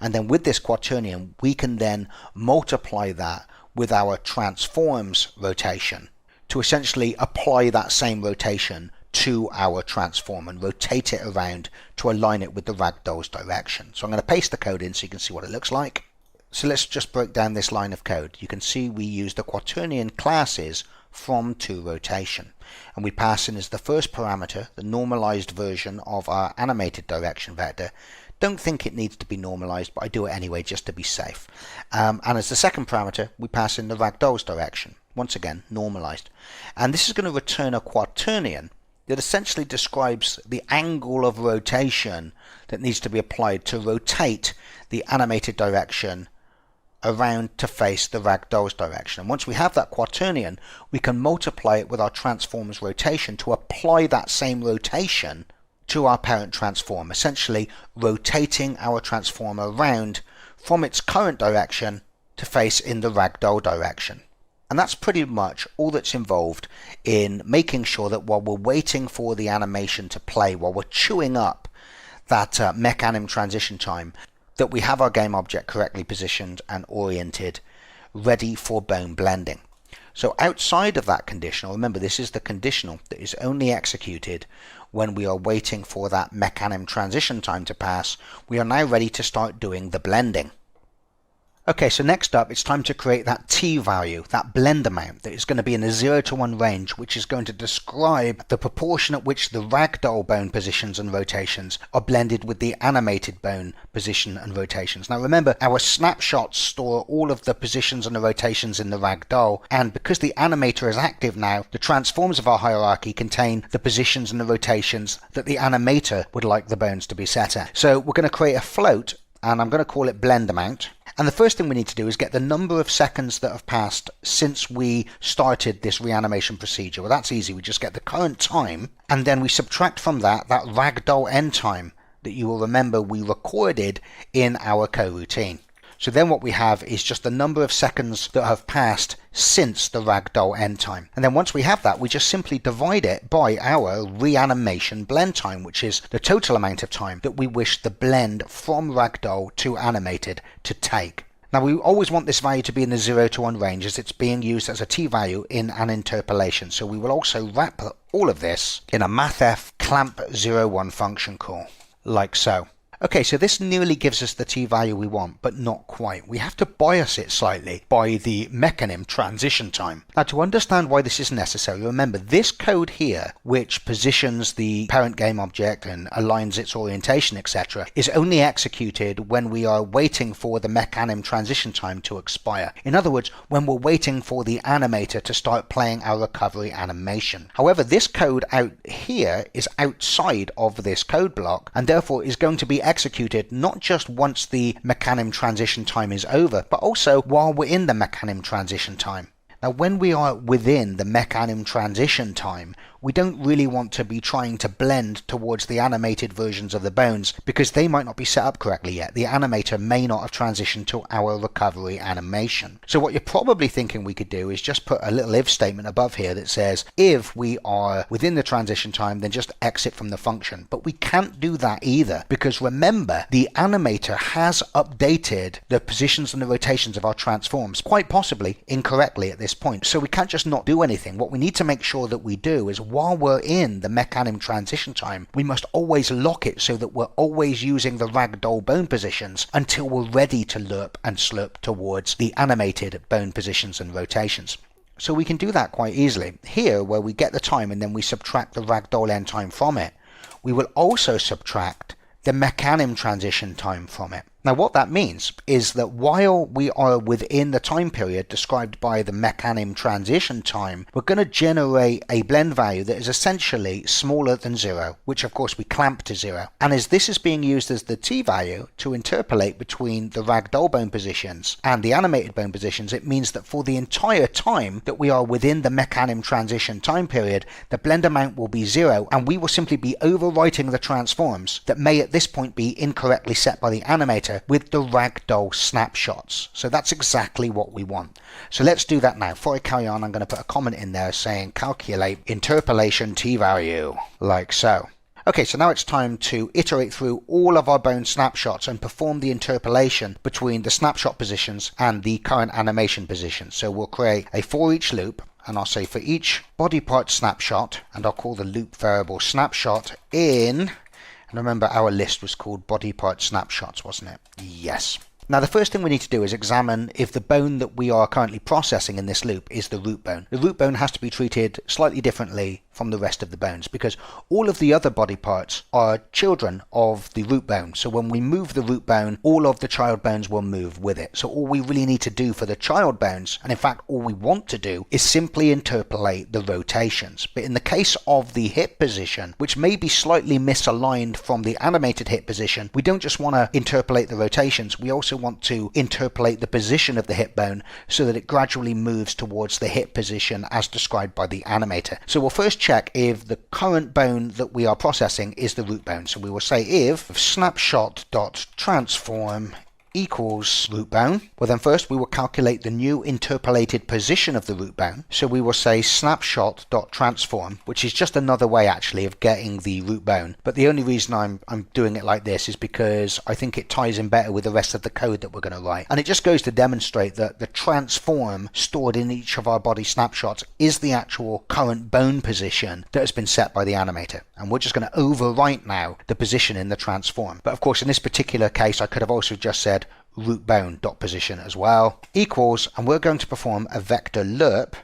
And then with this quaternion we can then multiply that with our transforms rotation to essentially apply that same rotation to our transform and rotate it around to align it with the ragdoll's direction. So I'm going to paste the code in so you can see what it looks like. So let's just break down this line of code. You can see we use the quaternion classes from_to_rotation, and we pass in as the first parameter the normalized version of our animated direction vector. Don't think it needs to be normalized, but I do it anyway just to be safe. And as the second parameter we pass in the ragdoll's direction, once again normalized, and this is going to return a quaternion that essentially describes the angle of rotation that needs to be applied to rotate the animated direction around to face the ragdoll's direction. And once we have that quaternion, we can multiply it with our transform's rotation to apply that same rotation to our parent transform, essentially rotating our transform around from its current direction to face in the ragdoll direction. And that's pretty much all that's involved in making sure that while we're waiting for the animation to play, while we're chewing up that mech-anim transition time, that we have our game object correctly positioned and oriented, ready for bone blending. So outside of that conditional, remember this is the conditional that is only executed when we are waiting for that mech-anim transition time to pass, we are now ready to start doing the blending. Okay, so next up it's time to create that t value, that blend amount that is going to be in a 0 to 1 range, which is going to describe the proportion at which the ragdoll bone positions and rotations are blended with the animated bone position and rotations. Now remember, our snapshots store all of the positions and the rotations in the ragdoll, and because the animator is active now, the transforms of our hierarchy contain the positions and the rotations that the animator would like the bones to be set at. So we're going to create a float, and I'm going to call it blend amount. And the first thing we need to do is get the number of seconds that have passed since we started this reanimation procedure. Well, that's easy. We just get the current time, and then we subtract from that ragdoll end time that you will remember we recorded in our coroutine. So then what we have is just the number of seconds that have passed since the ragdoll end time. And then once we have that, we just simply divide it by our reanimation blend time, which is the total amount of time that we wish the blend from ragdoll to animated to take. Now we always want this value to be in the 0 to 1 range as it's being used as a t value in an interpolation. So we will also wrap all of this in a mathf clamp01 function call, like so. Okay, so this nearly gives us the t value we want, but not quite. We have to bias it slightly by the mech-anim transition time. Now to understand why this is necessary, remember this code here, which positions the parent game object and aligns its orientation, etc., is only executed when we are waiting for the mech-anim transition time to expire. In other words, when we're waiting for the animator to start playing our recovery animation. However, this code out here is outside of this code block and therefore is going to be executed not just once the mech-anim transition time is over, but also while we're in the mech-anim transition time. Now when we are within the mech-anim transition time, we don't really want to be trying to blend towards the animated versions of the bones because they might not be set up correctly yet. The animator may not have transitioned to our recovery animation. So what you're probably thinking we could do is just put a little if statement above here that says if we are within the transition time, then just exit from the function. But we can't do that either because remember, the animator has updated the positions and the rotations of our transforms, quite possibly incorrectly at this point. So we can't just not do anything. What we need to make sure that we do is while we're in the mech-anim transition time, we must always lock it so that we're always using the ragdoll bone positions until we're ready to lerp and slurp towards the animated bone positions and rotations. So we can do that quite easily. Here, where we get the time and then we subtract the ragdoll end time from it, we will also subtract the mech-anim transition time from it. Now what that means is that while we are within the time period described by the mechanim transition time, we're going to generate a blend value that is essentially smaller than 0, which of course we clamp to 0. And as this is being used as the t-value to interpolate between the ragdoll bone positions and the animated bone positions, it means that for the entire time that we are within the mechanim transition time period, the blend amount will be 0, and we will simply be overwriting the transforms that may at this point be incorrectly set by the animator with the ragdoll snapshots. So that's exactly what we want. So let's do that now. Before I carry on, I'm going to put a comment in there saying calculate interpolation t-value, like so. Okay, so now it's time to iterate through all of our bone snapshots and perform the interpolation between the snapshot positions and the current animation position. So we'll create a for each loop, and I'll say for each body part snapshot, and I'll call the loop variable snapshot in, and remember our list was called body part snapshots, wasn't it? Yes. Now the first thing we need to do is examine if the bone that we are currently processing in this loop is the root bone. The root bone has to be treated slightly differently from the rest of the bones because all of the other body parts are children of the root bone. So when we move the root bone, all of the child bones will move with it. So all we really need to do for the child bones, and in fact all we want to do, is simply interpolate the rotations. But in the case of the hip position, which may be slightly misaligned from the animated hip position, we don't just want to interpolate the rotations, we also want to interpolate the position of the hip bone so that it gradually moves towards the hip position as described by the animator. So we'll first check if the current bone that we are processing is the root bone. So we will say if snapshot.transform equals root bone. Well then first we will calculate the new interpolated position of the root bone. So we will say snapshot.transform, which is just another way actually of getting the root bone. But the only reason I'm doing it like this is because I think it ties in better with the rest of the code that we're going to write. And it just goes to demonstrate that the transform stored in each of our body snapshots is the actual current bone position that has been set by the animator. And we're just going to overwrite now the position in the transform. But of course in this particular case I could have also just said root bone dot position as well equals, and we're going to perform a vector lerp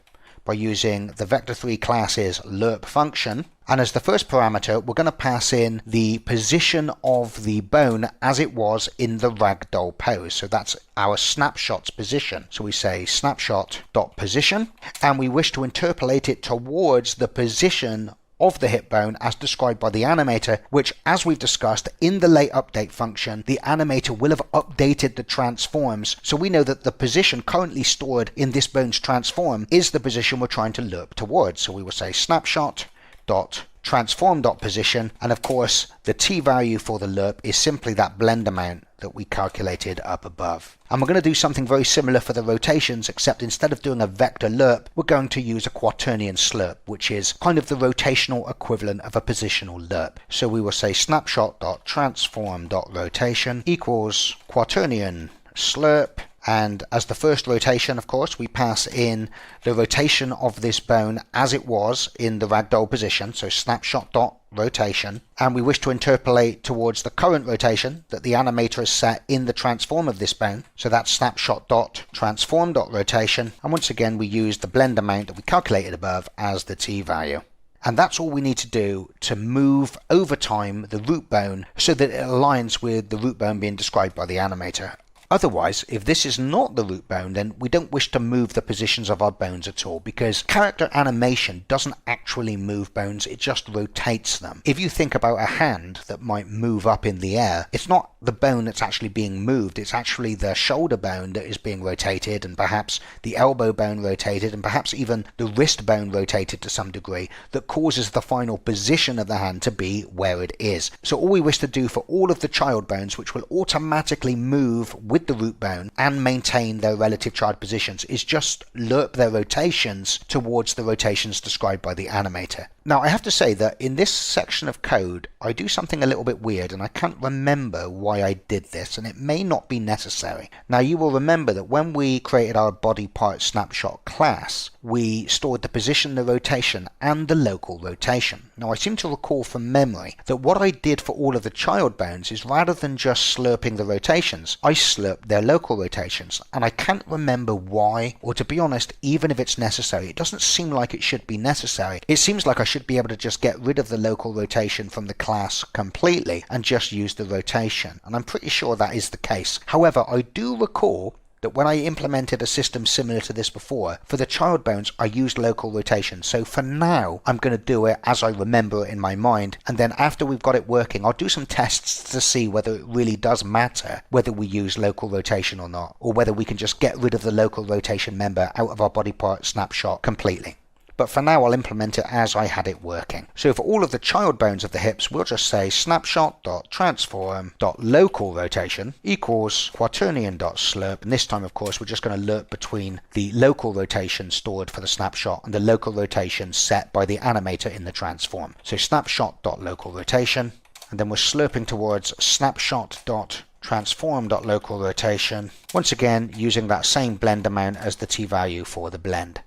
by using the vector3 class's lerp function, and as the first parameter we're going to pass in the position of the bone as it was in the ragdoll pose. So that's our snapshot's position. So we say snapshot dot position, and we wish to interpolate it towards the position of the hip bone as described by the animator, which, as we've discussed in the late update function, the animator will have updated the transforms, so we know that the position currently stored in this bone's transform is the position we're trying to lerp towards. So we will say snapshot dot transform dot position, and of course the t value for the lerp is simply that blend amount that we calculated up above. And we're going to do something very similar for the rotations, except instead of doing a vector lerp, we're going to use a quaternion slurp, which is kind of the rotational equivalent of a positional lerp. So we will say snapshot.transform.rotation equals quaternion slurp, and as the first rotation, of course, we pass in the rotation of this bone as it was in the ragdoll position, so snapshot.rotation, and we wish to interpolate towards the current rotation that the animator has set in the transform of this bone, so that's snapshot.transform.rotation, and once again we use the blend amount that we calculated above as the t value. And that's all we need to do to move over time the root bone so that it aligns with the root bone being described by the animator. Otherwise, if this is not the root bone, then we don't wish to move the positions of our bones at all, because character animation doesn't actually move bones, it just rotates them. If you think about a hand that might move up in the air, it's not the bone that's actually being moved, it's actually the shoulder bone that is being rotated, and perhaps the elbow bone rotated, and perhaps even the wrist bone rotated to some degree, that causes the final position of the hand to be where it is. So all we wish to do for all of the child bones, which will automatically move with the root bone and maintain their relative child positions, is just lerp their rotations towards the rotations described by the animator. Now I have to say that in this section of code I do something a little bit weird, and I can't remember why I did this, and it may not be necessary. Now you will remember that when we created our body part snapshot class, we stored the position, the rotation, and the local rotation. Now I seem to recall from memory that what I did for all of the child bones is, rather than just slurping the rotations, I slurped their local rotations, and I can't remember why, or to be honest, even if it's necessary, it doesn't seem like it should be necessary. It seems like I should be able to just get rid of the local rotation from the class completely and just use the rotation. And I'm pretty sure that is the case. However, I do recall that when I implemented a system similar to this before, for the child bones I used local rotation. So for now I'm going to do it as I remember it in my mind, and then after we've got it working I'll do some tests to see whether it really does matter whether we use local rotation or not, or whether we can just get rid of the local rotation member out of our body part snapshot completely. But for now I'll implement it as I had it working. So for all of the child bones of the hips, we'll just say snapshot.transform.local rotation equals quaternion.slurp, and this time of course we're just going to lerp between the local rotation stored for the snapshot and the local rotation set by the animator in the transform. So snapshot.local rotation, and then we're slurping towards snapshot.transform.local rotation, once again using that same blend amount as the t-value for the blend.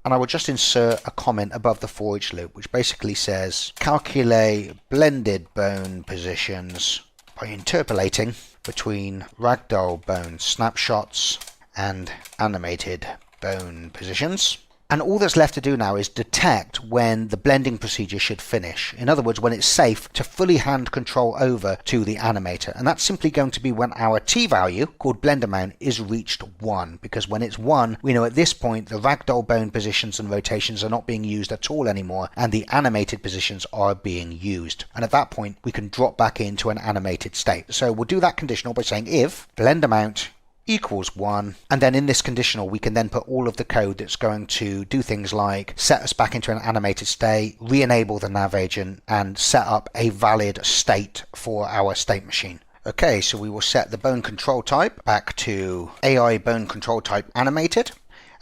And I will just insert a comment above the for each loop which basically says calculate blended bone positions by interpolating between ragdoll bone snapshots and animated bone positions. And all that's left to do now is detect when the blending procedure should finish. In other words, when it's safe to fully hand control over to the animator. And that's simply going to be when our t-value, called blend amount, is reached 1. Because when it's 1, we know at this point the ragdoll bone positions and rotations are not being used at all anymore, and the animated positions are being used. And at that point, we can drop back into an animated state. So we'll do that conditional by saying if blend amount equals 1, and then in this conditional we can then put all of the code that's going to do things like set us back into an animated state, re-enable the nav agent, and set up a valid state for our state machine. Okay, so we will set the bone control type back to AI bone control type animated,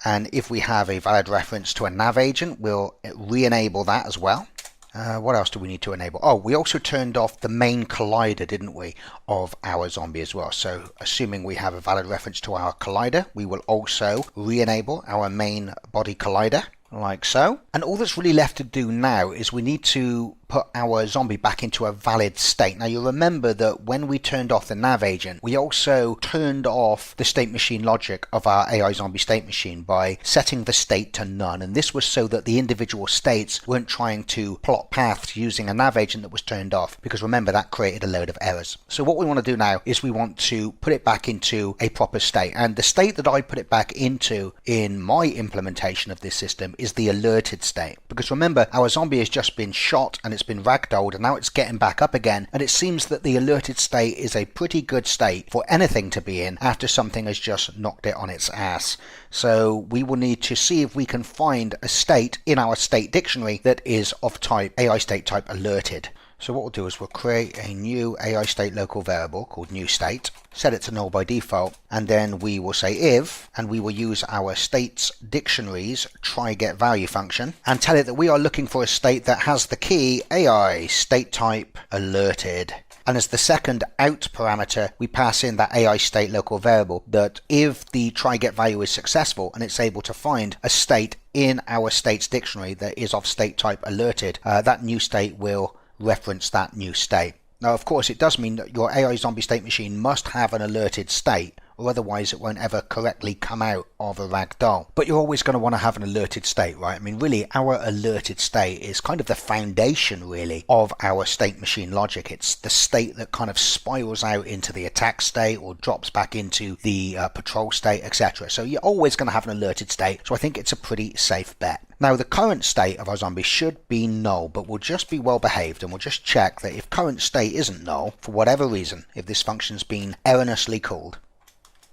and if we have a valid reference to a nav agent we'll re-enable that as well. What else do we need to enable? Oh, we also turned off the main collider, didn't we, of our zombie as well. So assuming we have a valid reference to our collider, we will also re-enable our main body collider, like so. And all that's really left to do now is we need to put our zombie back into a valid state. Now you'll remember that when we turned off the nav agent, we also turned off the state machine logic of our AI zombie state machine by setting the state to none. And this was so that the individual states weren't trying to plot paths using a nav agent that was turned off, because remember that created a load of errors. So what we want to do now is we want to put it back into a proper state. And the state that I put it back into in my implementation of this system is the alerted state. Because remember, our zombie has just been shot and it's been ragdolled, and now it's getting back up again, and it seems that the alerted state is a pretty good state for anything to be in after something has just knocked it on its ass. So we will need to see if we can find a state in our state dictionary that is of type AI state type alerted. So what we'll do is we'll create a new AI state local variable called new state, set it to null by default, and then we will say if, and we will use our states dictionaries try get value function and tell it that we are looking for a state that has the key AI state type alerted. And as the second out parameter, we pass in that AI state local variable that if the try get value is successful and it's able to find a state in our states dictionary that is of state type alerted, that new state will reference that new state. Now of course it does mean that your AI zombie state machine must have an alerted state, or otherwise it won't ever correctly come out of a ragdoll. But you're always going to want to have an alerted state, right? I mean really our alerted state is kind of the foundation really of our state machine logic. It's the state that kind of spirals out into the attack state or drops back into the patrol state, etc. So you're always going to have an alerted state, so I think it's a pretty safe bet. Now the current state of our zombie should be null, but we'll just be well behaved and we'll just check that if current state isn't null, for whatever reason, if this function's been erroneously called,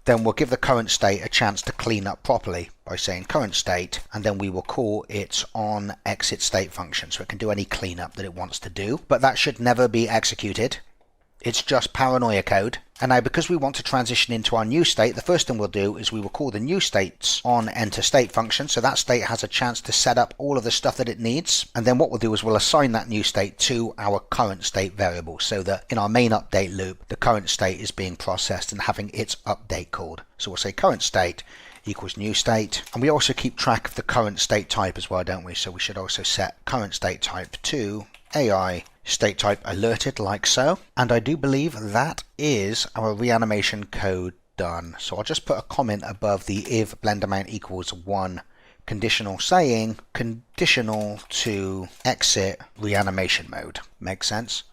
then we'll give the current state a chance to clean up properly by saying current state, and then we will call its on exit state function so it can do any cleanup that it wants to do. But that should never be executed. It's just paranoia code. And now because we want to transition into our new state, the first thing we'll do is we will call the new state's on enter state function, so that state has a chance to set up all of the stuff that it needs. And then what we'll do is we'll assign that new state to our current state variable, so that in our main update loop the current state is being processed and having its update called. So we'll say current state equals new state, and we also keep track of the current state type as well, don't we? So we should also set current state type to AI state type alerted, like so. And I do believe that is our reanimation code done. So I'll just put a comment above the if blend amount equals 1 conditional saying conditional to exit reanimation mode. Makes sense?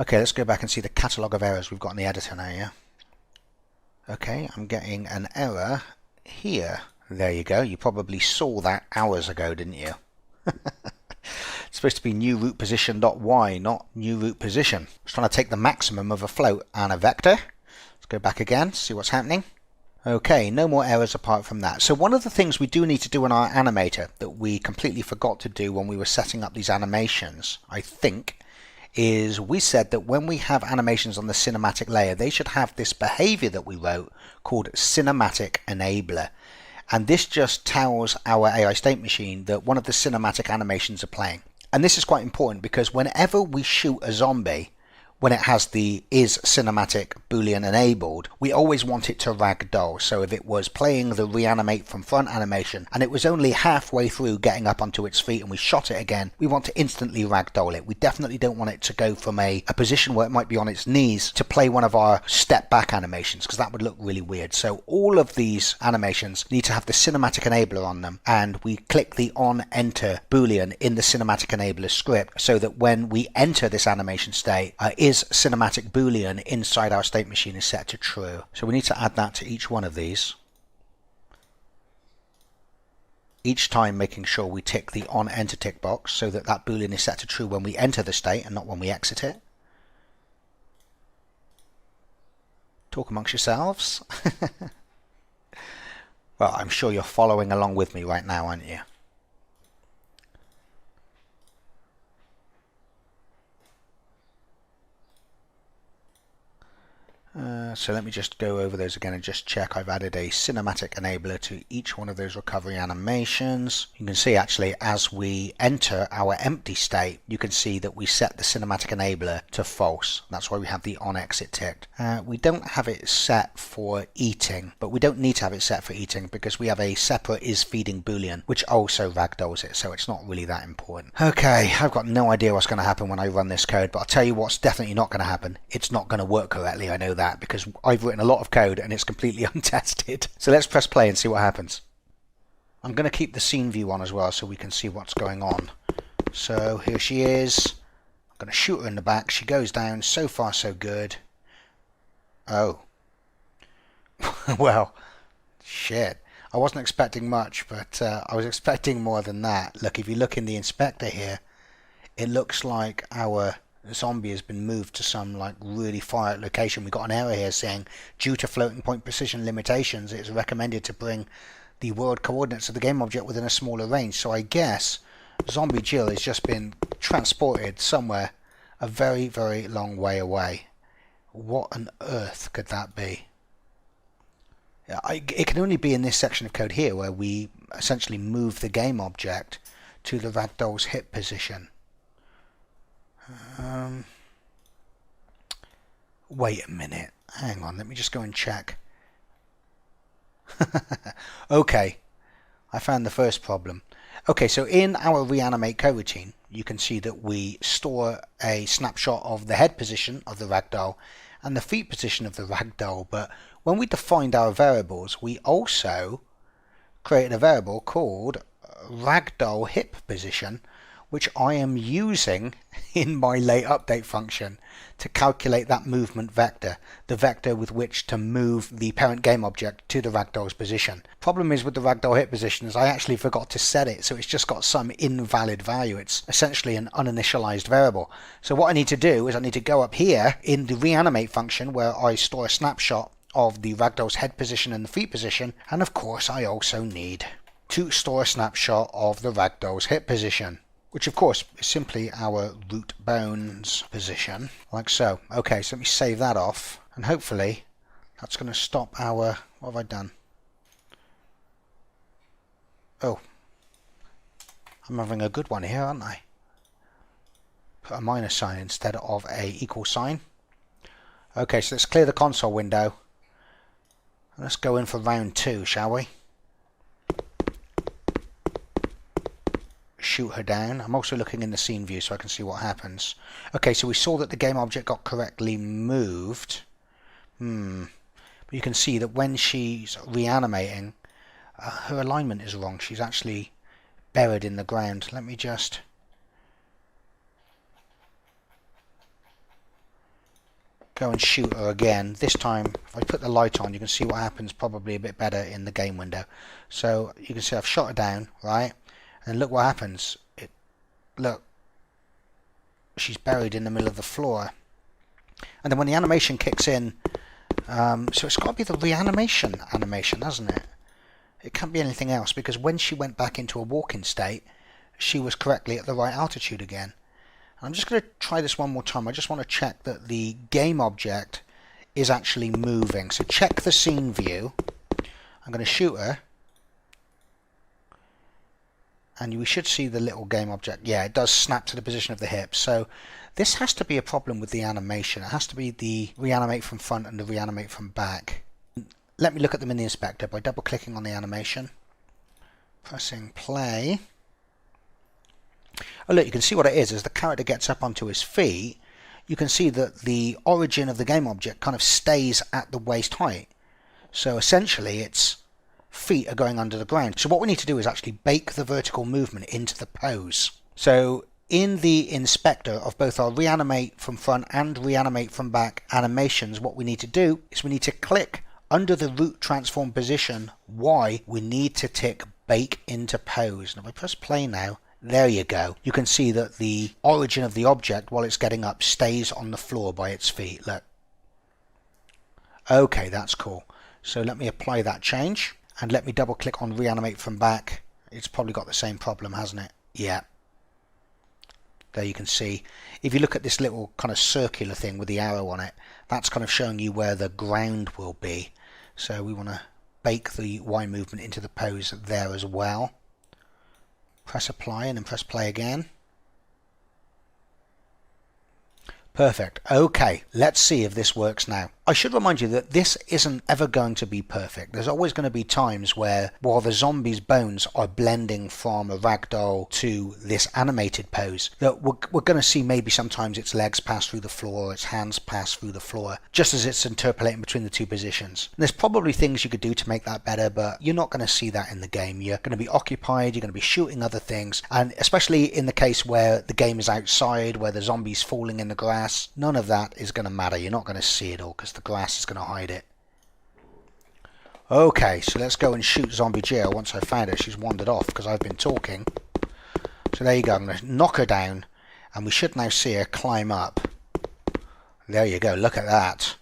Okay, let's go back and see the catalogue of errors we've got in the editor now, yeah? Okay, I'm getting an error here. There you go. You probably saw that hours ago, didn't you? It's supposed to be new root position.y, not new root position. I was trying to take the maximum of a float and a vector. Let's go back again, see what's happening. Okay, no more errors apart from that. So one of the things we do need to do in our animator that we completely forgot to do when we were setting up these animations, I think, is we said that when we have animations on the cinematic layer, they should have this behavior that we wrote called cinematic enabler. And this just tells our AI state machine that one of the cinematic animations are playing. And this is quite important because whenever we shoot a zombie, when it has the is cinematic boolean enabled, we always want it to ragdoll. So if it was playing the reanimate from front animation and it was only halfway through getting up onto its feet and we shot it again, we want to instantly ragdoll it. We definitely don't want it to go from a position where it might be on its knees to play one of our step back animations, because that would look really weird. So all of these animations need to have the cinematic enabler on them, and we click the on enter boolean in the cinematic enabler script so that when we enter this animation state, is cinematic boolean inside our state machine is set to true. So we need to add that to each one of these. Each time making sure we tick the on enter tick box so that that boolean is set to true when we enter the state and not when we exit it. Talk amongst yourselves. Well, I'm sure you're following along with me right now, aren't you? So let me just go over those again and just check I've added a cinematic enabler to each one of those recovery animations. You can see actually as we enter our empty state, you can see that we set the cinematic enabler to false. That's why we have the on exit ticked. We don't have it set for eating, but we don't need to have it set for eating because we have a separate is feeding boolean which also ragdolls it, so it's not really that important. Okay, I've got no idea what's going to happen when I run this code, but I'll tell you what's definitely not going to happen. It's not going to work correctly, I know that, because I've written a lot of code and it's completely untested. So let's press play and see what happens. I'm going to keep the scene view on as well so we can see what's going on. So here she is. I'm going to shoot her in the back. She goes down. So far so good. Oh. Well, shit. I wasn't expecting much, but I was expecting more than that. Look, if you look in the inspector here, it looks like our zombie has been moved to some like really far out location. We got an error here saying due to floating point precision limitations it is recommended to bring the world coordinates of the game object within a smaller range. So I guess zombie Jill has just been transported somewhere a very, very long way away. What on earth could that be? It can only be in this section of code here where we essentially move the game object to the ragdoll's hip position. Wait a minute, hang on, let me just go and check. Okay, I found the first problem. Okay, so in our reanimate coroutine, you can see that we store a snapshot of the head position of the ragdoll and the feet position of the ragdoll, but when we defined our variables, we also created a variable called ragdoll hip position, which I am using in my late update function to calculate that movement vector, the vector with which to move the parent game object to the ragdoll's position. Problem is with the ragdoll hit position is I actually forgot to set it, so it's just got some invalid value. It's essentially an uninitialized variable. So what I need to do is I need to go up here in the reanimate function where I store a snapshot of the ragdoll's head position and the feet position, and of course I also need to store a snapshot of the ragdoll's hip position, which of course is simply our root bones position, like so. Okay, so let me save that off, and hopefully that's going to stop our... what have I done? Oh, I'm having a good one here, aren't I? Put a minus sign instead of a equal sign. Okay, so let's clear the console window. Let's go in for round 2, shall we? Shoot her down. I'm also looking in the scene view so I can see what happens. Okay, so we saw that the game object got correctly moved. But you can see that when she's reanimating, Her alignment is wrong. She's actually buried in the ground. Let me just... go and shoot her again. This time, if I put the light on, you can see what happens probably a bit better in the game window. So you can see I've shot her down, right? And look what happens. Look, she's buried in the middle of the floor. And then when the animation kicks in, so it's got to be the reanimation animation, hasn't it? It can't be anything else, because when she went back into a walking state, she was correctly at the right altitude again. I'm just going to try this one more time. I just want to check that the game object is actually moving. So check the scene view. I'm going to shoot her. And we should see the little game object. Yeah, it does snap to the position of the hip. So this has to be a problem with the animation. It has to be the reanimate from front and the reanimate from back. Let me look at them in the inspector by double clicking on the animation. Pressing play. Oh look, you can see what it is. As the character gets up onto his feet, you can see that the origin of the game object kind of stays at the waist height. So essentially its feet are going under the ground. So what we need to do is actually bake the vertical movement into the pose. So in the inspector of both our reanimate from front and reanimate from back animations, what we need to do is we need to click under the root transform position Y, we need to tick bake into pose. Now if I press play now, there you go. You can see that the origin of the object, while it's getting up, stays on the floor by its feet. Look. Okay, that's cool. So let me apply that change. And let me double click on reanimate from back. It's probably got the same problem, hasn't it? Yeah. There you can see. If you look at this little kind of circular thing with the arrow on it, that's kind of showing you where the ground will be. So we want to bake the Y movement into the pose there as well. Press apply and then press play again. Perfect. Okay, let's see if this works now. I should remind you that this isn't ever going to be perfect. There's always going to be times where, while the zombie's bones are blending from a ragdoll to this animated pose, that we're going to see maybe sometimes its legs pass through the floor, its hands pass through the floor, just as it's interpolating between the two positions. And there's probably things you could do to make that better, but you're not going to see that in the game. You're going to be occupied, you're going to be shooting other things, and especially in the case where the game is outside, where the zombie's falling in the grass, none of that is going to matter. You're not going to see it all because the grass is going to hide it. Okay, so let's go and shoot Zombie Jill. Once I found her, she's wandered off because I've been talking. So there you go. I'm going to knock her down, and we should now see her climb up. There you go. Look at that.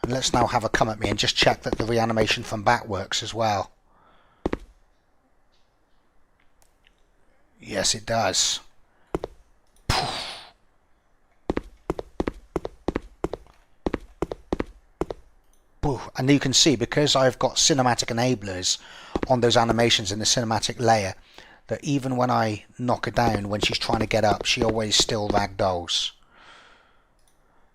And let's now have her come at me and just check that the reanimation from back works as well. Yes, it does. And you can see, because I've got cinematic enablers on those animations in the cinematic layer, that even when I knock her down, when she's trying to get up, she always still ragdolls.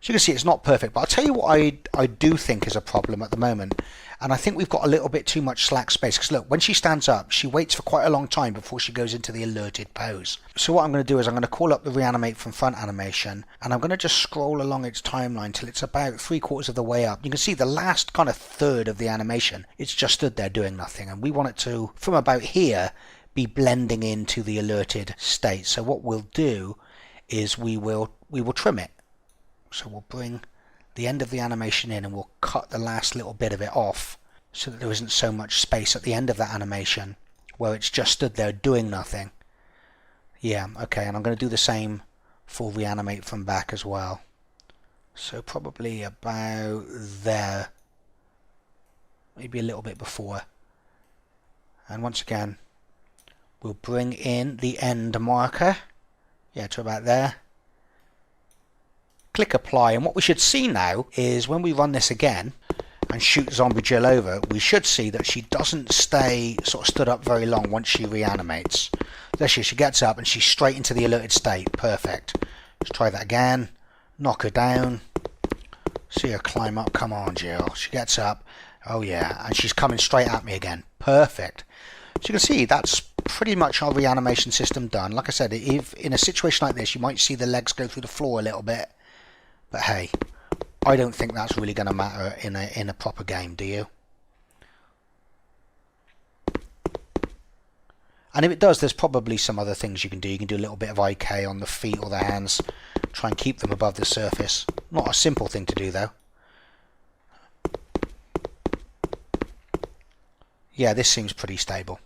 So you can see it's not perfect, but I'll tell you what I do think is a problem at the moment. And I think we've got a little bit too much slack space, because look, when she stands up, she waits for quite a long time before she goes into the alerted pose. So what I'm going to do is I'm going to call up the reanimate from front animation, and I'm going to just scroll along its timeline till it's about 3/4 of the way up. You can see the last kind of third of the animation, it's just stood there doing nothing, and we want it to, from about here, be blending into the alerted state. So what we'll do is we will trim it. So we'll bring the end of the animation in, and we'll cut the last little bit of it off so that there isn't so much space at the end of that animation where it's just stood there doing nothing. Yeah, okay, and I'm going to do the same for reanimate from back as well. So probably about there, maybe a little bit before. And once again, we'll bring in the end marker, yeah, to about there. Click apply, and what we should see now is when we run this again and shoot Zombie Jill over, we should see that she doesn't stay sort of stood up very long once she reanimates. There she gets up and she's straight into the alerted state. Perfect. Let's try that again. Knock her down. See her climb up. Come on, Jill. She gets up. Oh yeah, and she's coming straight at me again. Perfect. So you can see that's pretty much our reanimation system done. Like I said, if in a situation like this, you might see the legs go through the floor a little bit. But hey, I don't think that's really going to matter in a proper game, do you? And if it does, there's probably some other things you can do. You can do a little bit of IK on the feet or the hands. Try and keep them above the surface. Not a simple thing to do though. Yeah, this seems pretty stable.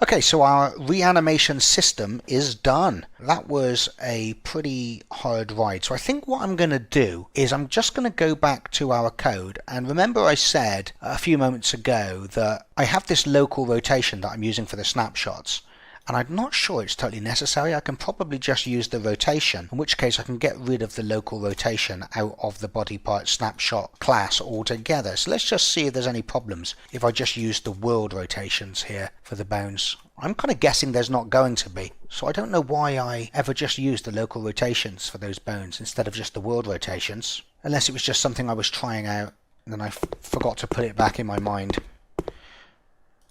Okay, so our reanimation system is done. That was a pretty hard ride. So I think what I'm going to do is I'm just going to go back to our code. And remember I said a few moments ago that I have this local rotation that I'm using for the snapshots. And I'm not sure it's totally necessary. I can probably just use the rotation, in which case I can get rid of the local rotation out of the body part snapshot class altogether. So let's just see if there's any problems if I just use the world rotations here for the bones. I'm kind of guessing there's not going to be. So I don't know why I ever just used the local rotations for those bones instead of just the world rotations. Unless it was just something I was trying out and then I forgot to put it back in my mind.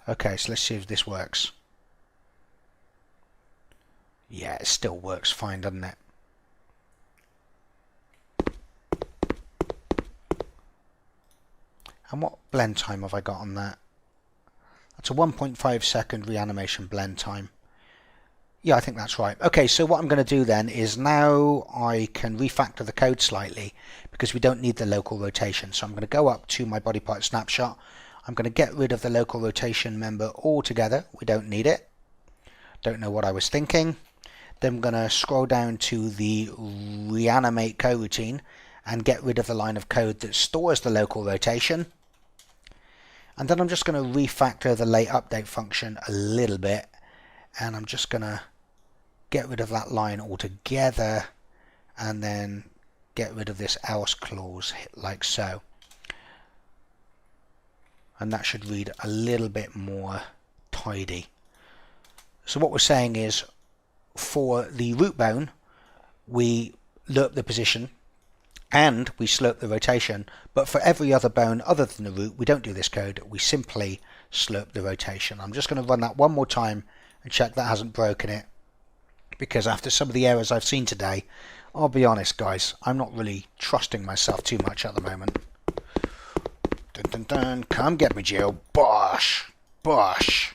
Okay, so let's see if this works. Yeah, it still works fine, doesn't it? And what blend time have I got on that? That's a 1.5 second reanimation blend time. Yeah, I think that's right. Okay, so what I'm going to do then is now I can refactor the code slightly because we don't need the local rotation. So I'm going to go up to my body part snapshot. I'm going to get rid of the local rotation member altogether. We don't need it. Don't know what I was thinking. Then I'm going to scroll down to the reanimate coroutine and get rid of the line of code that stores the local rotation. And then I'm just going to refactor the late update function a little bit. And I'm just going to get rid of that line altogether and then get rid of this else clause like so. And that should read a little bit more tidy. So what we're saying is, for the root bone, we lerp the position and we slurp the rotation, but for every other bone other than the root, we don't do this code, we simply slurp the rotation. I'm just going to run that one more time and check that hasn't broken it, because after some of the errors I've seen today, I'll be honest guys, I'm not really trusting myself too much at the moment. Dun dun dun, come get me Jill, bosh, bosh,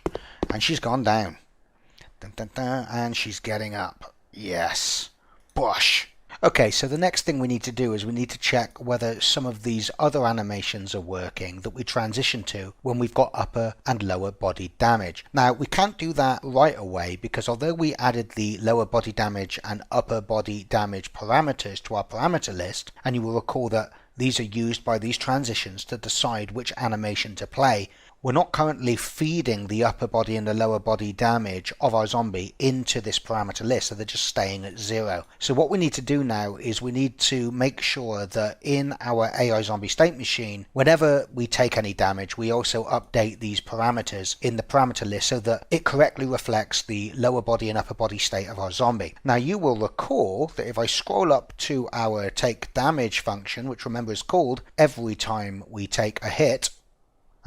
and she's gone down. Dun, dun, dun, and she's getting up. Yes. Bosh. Okay, so the next thing we need to do is we need to check whether some of these other animations are working that we transition to when we've got upper and lower body damage. Now, we can't do that right away because although we added the lower body damage and upper body damage parameters to our parameter list, and you will recall that these are used by these transitions to decide which animation to play, we're not currently feeding the upper body and the lower body damage of our zombie into this parameter list, so they're just staying at 0. So what we need to do now is we need to make sure that in our AI zombie state machine, whenever we take any damage, we also update these parameters in the parameter list so that it correctly reflects the lower body and upper body state of our zombie. Now you will recall that if I scroll up to our take damage function, which remember is called every time we take a hit,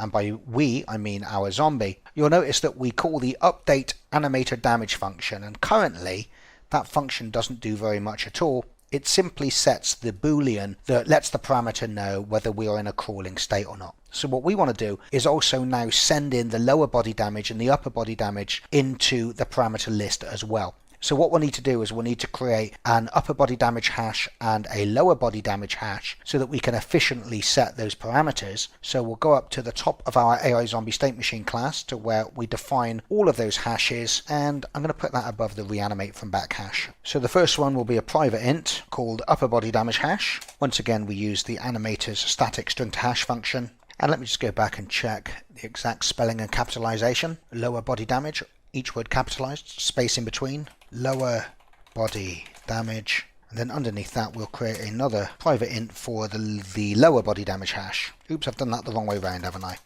and by we I mean our zombie, you'll notice that we call the update animator damage function, and currently that function doesn't do very much at all. It simply sets the boolean that lets the parameter know whether we are in a crawling state or not. So what we want to do is also now send in the lower body damage and the upper body damage into the parameter list as well. So what we'll need to do is we'll need to create an upper body damage hash and a lower body damage hash so that we can efficiently set those parameters. So we'll go up to the top of our AI zombie state machine class to where we define all of those hashes, and I'm going to put that above the reanimate from back hash. So the first one will be a private int called upper body damage hash. Once again we use the animator's static string to hash function. And let me just go back and check the exact spelling and capitalization. Lower body damage, each word capitalized, space in between. Lower body damage, and then underneath that we'll create another private int for the lower body damage hash. Oops, I've done that the wrong way around, haven't I?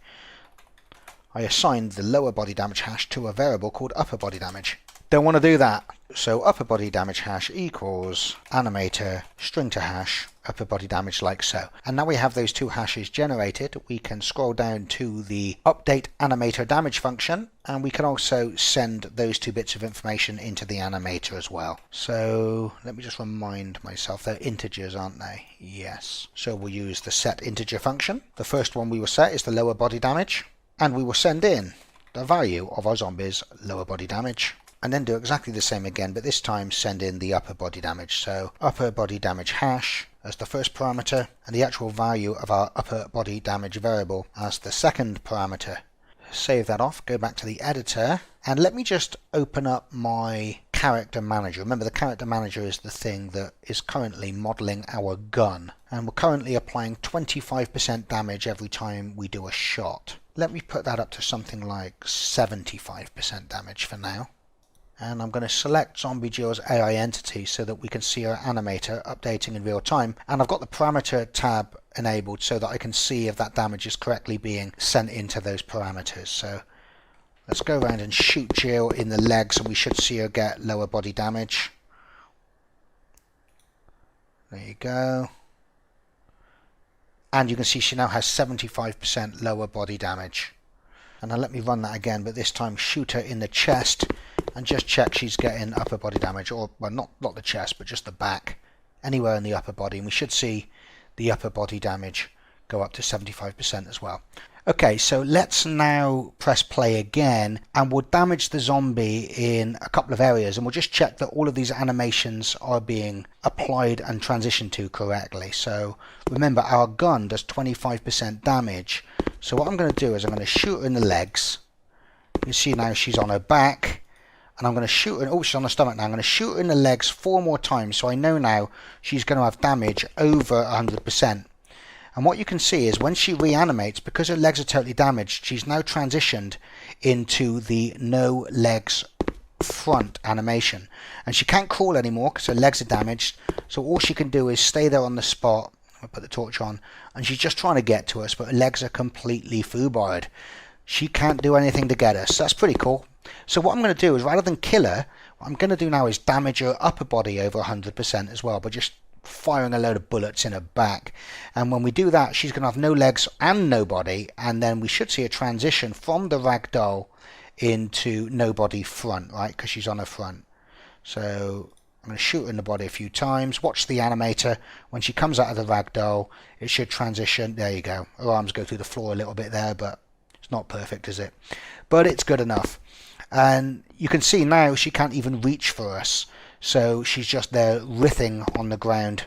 I assigned the lower body damage hash to a variable called upper body damage. Don't want to do that. So upper body damage hash equals animator string to hash upper body damage like so. And now we have those two hashes generated, we can scroll down to the update animator damage function, and we can also send those two bits of information into the animator as well. So let me just remind myself, they're integers, aren't they? Yes. So we'll use the set integer function. The first one we will set is the lower body damage, and we will send in the value of our zombies' lower body damage. And then do exactly the same again, but this time send in the upper body damage. So upper body damage hash as the first parameter, and the actual value of our upper body damage variable as the second parameter. Save that off, go back to the editor, and let me just open up my character manager. Remember, the character manager is the thing that is currently modeling our gun, and we're currently applying 25% damage every time we do a shot. Let me put that up to something like 75% damage for now. And I'm going to select Zombie Jill's AI entity so that we can see our animator updating in real time. And I've got the parameter tab enabled so that I can see if that damage is correctly being sent into those parameters. So let's go around and shoot Jill in the legs, and we should see her get lower body damage. There you go. And you can see she now has 75% lower body damage. And now let me run that again, but this time shoot her in the chest and just check she's getting upper body damage, or well, not the chest, but just the back, anywhere in the upper body, and we should see the upper body damage go up to 75% as well. Okay, so let's now press play again, and we'll damage the zombie in a couple of areas, and we'll just check that all of these animations are being applied and transitioned to correctly. So remember, our gun does 25% damage, so what I'm going to do is I'm going to shoot her in the legs. You can see now she's on her back, and I'm going to shoot her, oh, she's on her stomach now. I'm going to shoot her in the legs 4 more times, so I know now she's going to have damage over 100%. And what you can see is when she reanimates, because her legs are totally damaged, she's now transitioned into the no legs front animation. And she can't crawl anymore because her legs are damaged, so all she can do is stay there on the spot. I'll put the torch on, and she's just trying to get to us, but her legs are completely foobarred. She can't do anything to get us. That's pretty cool. So what I'm going to do is, rather than kill her, what I'm going to do now is damage her upper body over 100% as well, by just firing a load of bullets in her back. And when we do that, she's going to have no legs and no body, and then we should see a transition from the ragdoll into no body front, right, because she's on her front. So I'm going to shoot her in the body a few times. Watch the animator. When she comes out of the ragdoll, it should transition. There you go. Her arms go through the floor a little bit there, but it's not perfect, is it? But it's good enough. And you can see now she can't even reach for us. So she's just there writhing on the ground,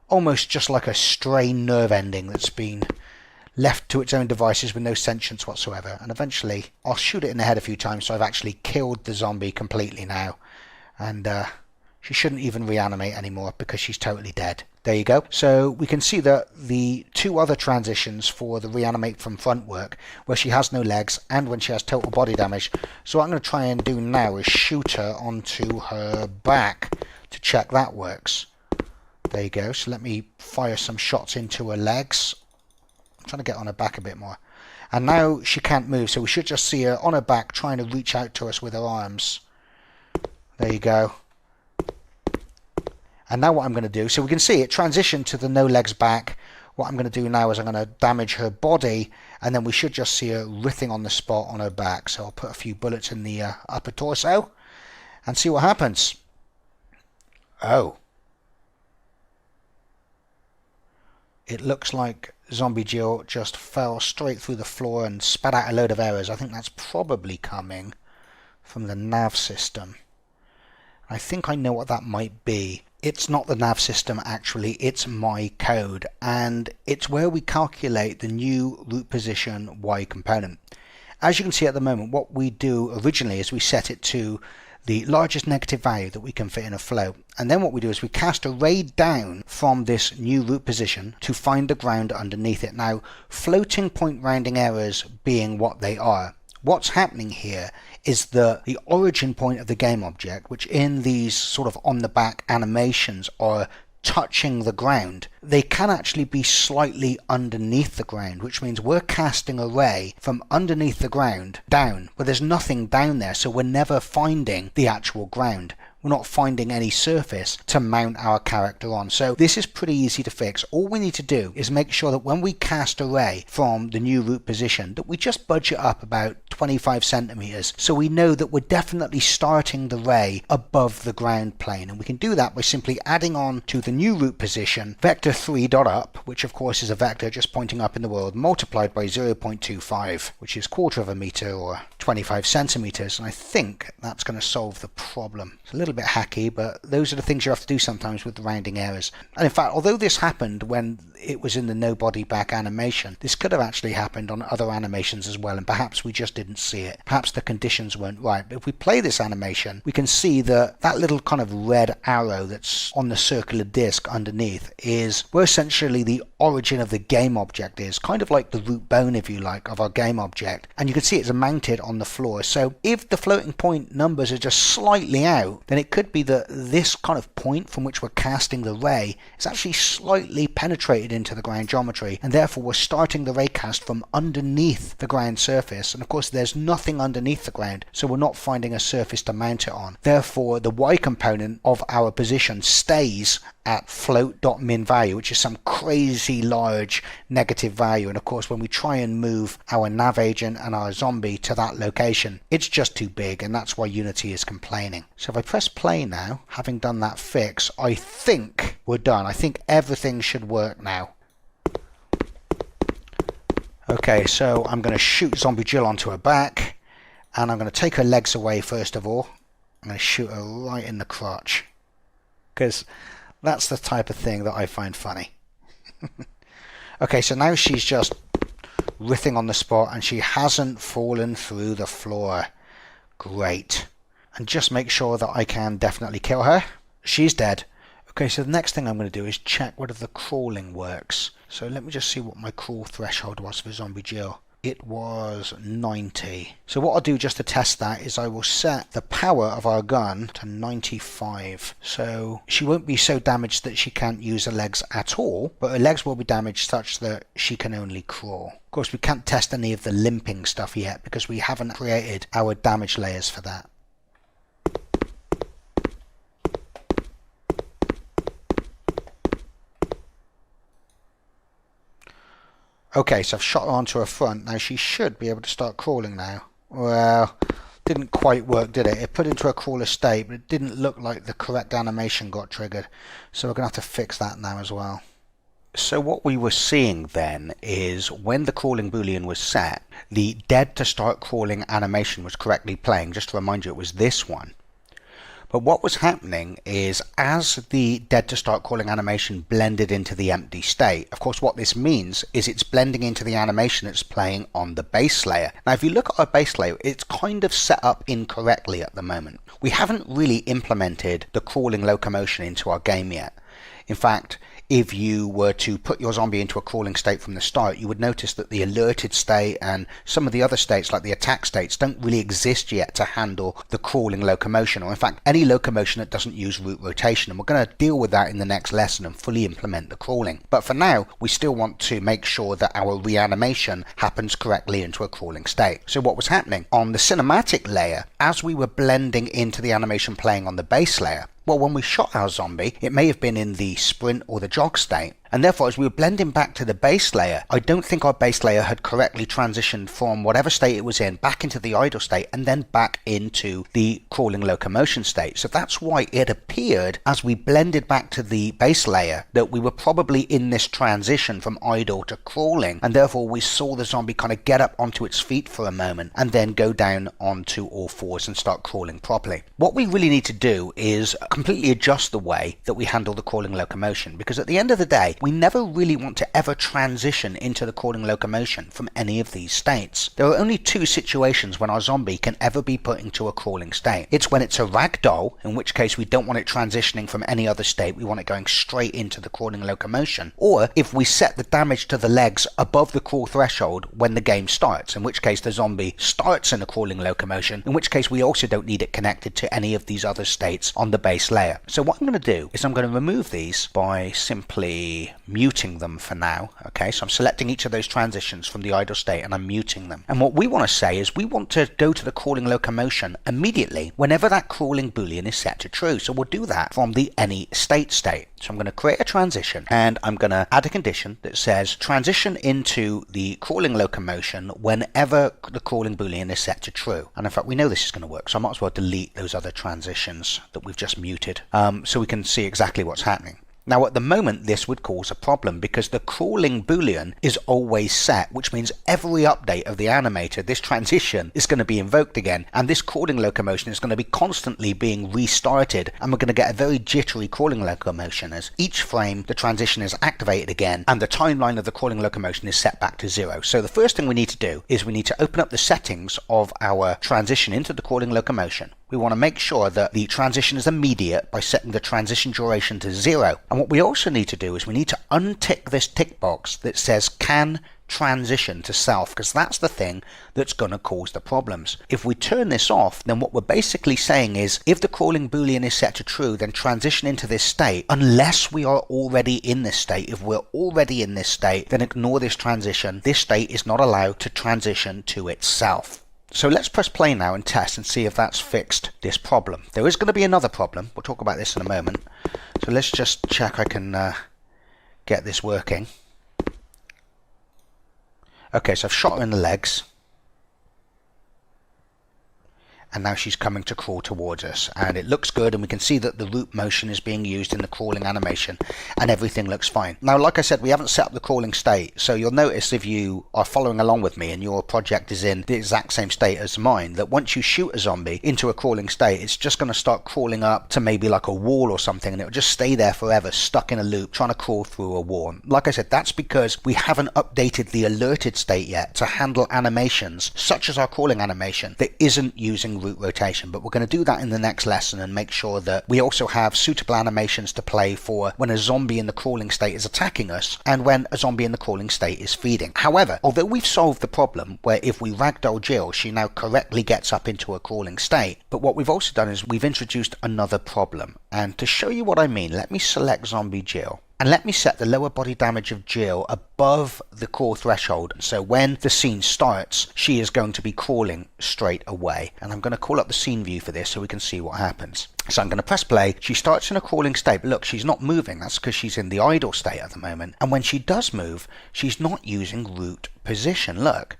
almost just like a stray nerve ending that's been left to its own devices with no sentience whatsoever. And eventually I'll shoot it in the head a few times, so I've actually killed the zombie completely now. And she shouldn't even reanimate anymore because she's totally dead. There you go. So we can see that the 2 other transitions for the reanimate from front work, where she has no legs and when she has total body damage. So what I'm going to try and do now is shoot her onto her back to check that works. There you go. So let me fire some shots into her legs. I'm trying to get on her back a bit more. And now she can't move, so we should just see her on her back trying to reach out to us with her arms. There you go. And now what I'm going to do, so we can see it transitioned to the no legs back. What I'm going to do now is I'm going to damage her body, and then we should just see her writhing on the spot on her back. So I'll put a few bullets in the upper torso and see what happens. Oh. It looks like Zombie Jill just fell straight through the floor and spat out a load of errors. I think that's probably coming from the nav system. I think I know what that might be. It's not the nav system actually, it's my code, and it's where we calculate the new root position Y component. As you can see at the moment, what we do originally is we set it to the largest negative value that we can fit in a flow, and then what we do is we cast a ray down from this new root position to find the ground underneath it. Now, floating point rounding errors being what they are, what's happening here is that the origin point of the game object, which in these sort of on the back animations are touching the ground, they can actually be slightly underneath the ground, which means we're casting a ray from underneath the ground down, but there's nothing down there, so we're never finding the actual ground. We're not finding any surface to mount our character on. So this is pretty easy to fix. All we need to do is make sure that when we cast a ray from the new root position, that we just budge it up about 25 centimeters. So we know that we're definitely starting the ray above the ground plane. And we can do that by simply adding on to the new root position vector 3.up, which of course is a vector just pointing up in the world, multiplied by 0.25, which is 1/4 of a meter or 25 centimeters. And I think that's going to solve the problem. It's a little bit hacky, but those are the things you have to do sometimes with the rounding errors. And in fact, although this happened when it was in the no body back animation, this could have actually happened on other animations as well, and perhaps we just didn't see it. Perhaps the conditions weren't right. But if we play this animation, we can see that that little kind of red arrow that's on the circular disc underneath is where essentially the origin of the game object is, kind of like the root bone, if you like, of our game object. And you can see it's mounted on the floor. So if the floating point numbers are just slightly out, then it could be that this kind of point from which we're casting the ray is actually slightly penetrated into the ground geometry, and therefore we're starting the ray cast from underneath the ground surface. And of course there's nothing underneath the ground, so we're not finding a surface to mount it on. Therefore the y component of our position stays at float.min value, which is some crazy large negative value. And of course when we try and move our nav agent and our zombie to that location, it's just too big, and that's why Unity is complaining. So if I press play now, having done that fix, I think we're done. I think everything should work now. Okay, so I'm going to shoot Zombie Jill onto her back, and I'm going to take her legs away first of all. I'm going to shoot her right in the crotch, because that's the type of thing that I find funny. Okay, so now she's just riffing on the spot, and she hasn't fallen through the floor. Great. And just make sure that I can definitely kill her. She's dead. Okay, so the next thing I'm going to do is check whether the crawling works. So let me just see what my crawl threshold was for Zombie Jill. It was 90. So what I'll do just to test that is I will set the power of our gun to 95. So she won't be so damaged that she can't use her legs at all, but her legs will be damaged such that she can only crawl. Of course, we can't test any of the limping stuff yet because we haven't created our damage layers for that. Okay, so I've shot her onto her front. Now she should be able to start crawling now. Well, didn't quite work, did it? It put into a crawler state, but it didn't look like the correct animation got triggered. So we're going to have to fix that now as well. So what we were seeing then is when the crawling boolean was set, the dead to start crawling animation was correctly playing. Just to remind you, it was this one. But what was happening is as the dead to start crawling animation blended into the empty state, of course what this means is it's blending into the animation that's playing on the base layer. Now if you look at our base layer, it's kind of set up incorrectly at the moment. We haven't really implemented the crawling locomotion into our game yet. In fact, if you were to put your zombie into a crawling state from the start, you would notice that the alerted state and some of the other states like the attack states don't really exist yet to handle the crawling locomotion, or in fact any locomotion that doesn't use root rotation, and we're going to deal with that in the next lesson and fully implement the crawling. But for now we still want to make sure that our reanimation happens correctly into a crawling state. So what was happening on the cinematic layer, as we were blending into the animation playing on the base layer, well, when we shot our zombie, it may have been in the sprint or the jog state. And therefore, as we were blending back to the base layer, I don't think our base layer had correctly transitioned from whatever state it was in back into the idle state and then back into the crawling locomotion state. So that's why it appeared as we blended back to the base layer that we were probably in this transition from idle to crawling, and therefore we saw the zombie kind of get up onto its feet for a moment and then go down onto all fours and start crawling properly. What we really need to do is completely adjust the way that we handle the crawling locomotion, because at the end of the day, we never really want to ever transition into the crawling locomotion from any of these states. There are only two situations when our zombie can ever be put into a crawling state. It's when it's a ragdoll, in which case we don't want it transitioning from any other state, we want it going straight into the crawling locomotion, or if we set the damage to the legs above the crawl threshold when the game starts, in which case the zombie starts in a crawling locomotion, in which case we also don't need it connected to any of these other states on the base layer. So what I'm going to do is I'm going to remove these by simply by muting them for now. Okay, so I'm selecting each of those transitions from the idle state and I'm muting them. And what we want to say is we want to go to the crawling locomotion immediately whenever that crawling boolean is set to true. So we'll do that from the any state. So I'm going to create a transition and I'm going to add a condition that says transition into the crawling locomotion whenever the crawling boolean is set to true. And in fact, we know this is going to work, so I might as well delete those other transitions that we've just muted so we can see exactly what's happening. Now at the moment this would cause a problem because the crawling boolean is always set, which means every update of the animator, this transition is going to be invoked again, and this crawling locomotion is going to be constantly being restarted, and we're going to get a very jittery crawling locomotion as each frame the transition is activated again and the timeline of the crawling locomotion is set back to 0. So the first thing we need to do is we need to open up the settings of our transition into the crawling locomotion. We want to make sure that the transition is immediate by setting the transition duration to 0. And what we also need to do is we need to untick this tick box that says can transition to self, because that's the thing that's going to cause the problems. If we turn this off, then what we're basically saying is if the crawling boolean is set to true, then transition into this state unless we are already in this state. If we're already in this state, then ignore this transition. This state is not allowed to transition to itself. So let's press play now and test and see if that's fixed this problem. There is going to be another problem. We'll talk about this in a moment. So let's just check I can get this working. Okay, so I've shot her in the legs. And now she's coming to crawl towards us, and it looks good, and we can see that the root motion is being used in the crawling animation and everything looks fine. Now like I said, we haven't set up the crawling state, so you'll notice if you are following along with me and your project is in the exact same state as mine, that once you shoot a zombie into a crawling state, it's just going to start crawling up to maybe like a wall or something, and it'll just stay there forever, stuck in a loop trying to crawl through a wall. Like I said, that's because we haven't updated the alerted state yet to handle animations such as our crawling animation that isn't using root rotation, but we're going to do that in the next lesson and make sure that we also have suitable animations to play for when a zombie in the crawling state is attacking us and when a zombie in the crawling state is feeding. However, although we've solved the problem where if we ragdoll Jill, she now correctly gets up into a crawling state, but what we've also done is we've introduced another problem. And to show you what I mean, let me select zombie Jill. And let me set the lower body damage of Jill above the core threshold. So when the scene starts, she is going to be crawling straight away. And I'm going to call up the scene view for this so we can see what happens. So I'm going to press play. She starts in a crawling state, but look, she's not moving. That's because she's in the idle state at the moment. And when she does move, she's not using root position. Look,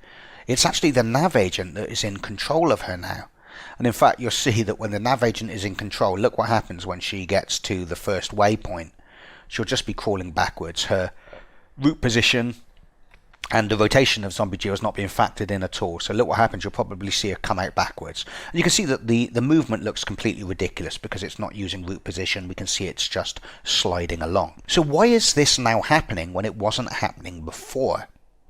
it's actually the nav agent that is in control of her now. And in fact, you'll see that when the nav agent is in control, look what happens when she gets to the first waypoint. She'll just be crawling backwards. Her root position and the rotation of zombie Jill is not being factored in at all. So look what happens. You'll probably see her come out backwards. And you can see that the movement looks completely ridiculous because it's not using root position. We can see it's just sliding along. So why is this now happening when it wasn't happening before?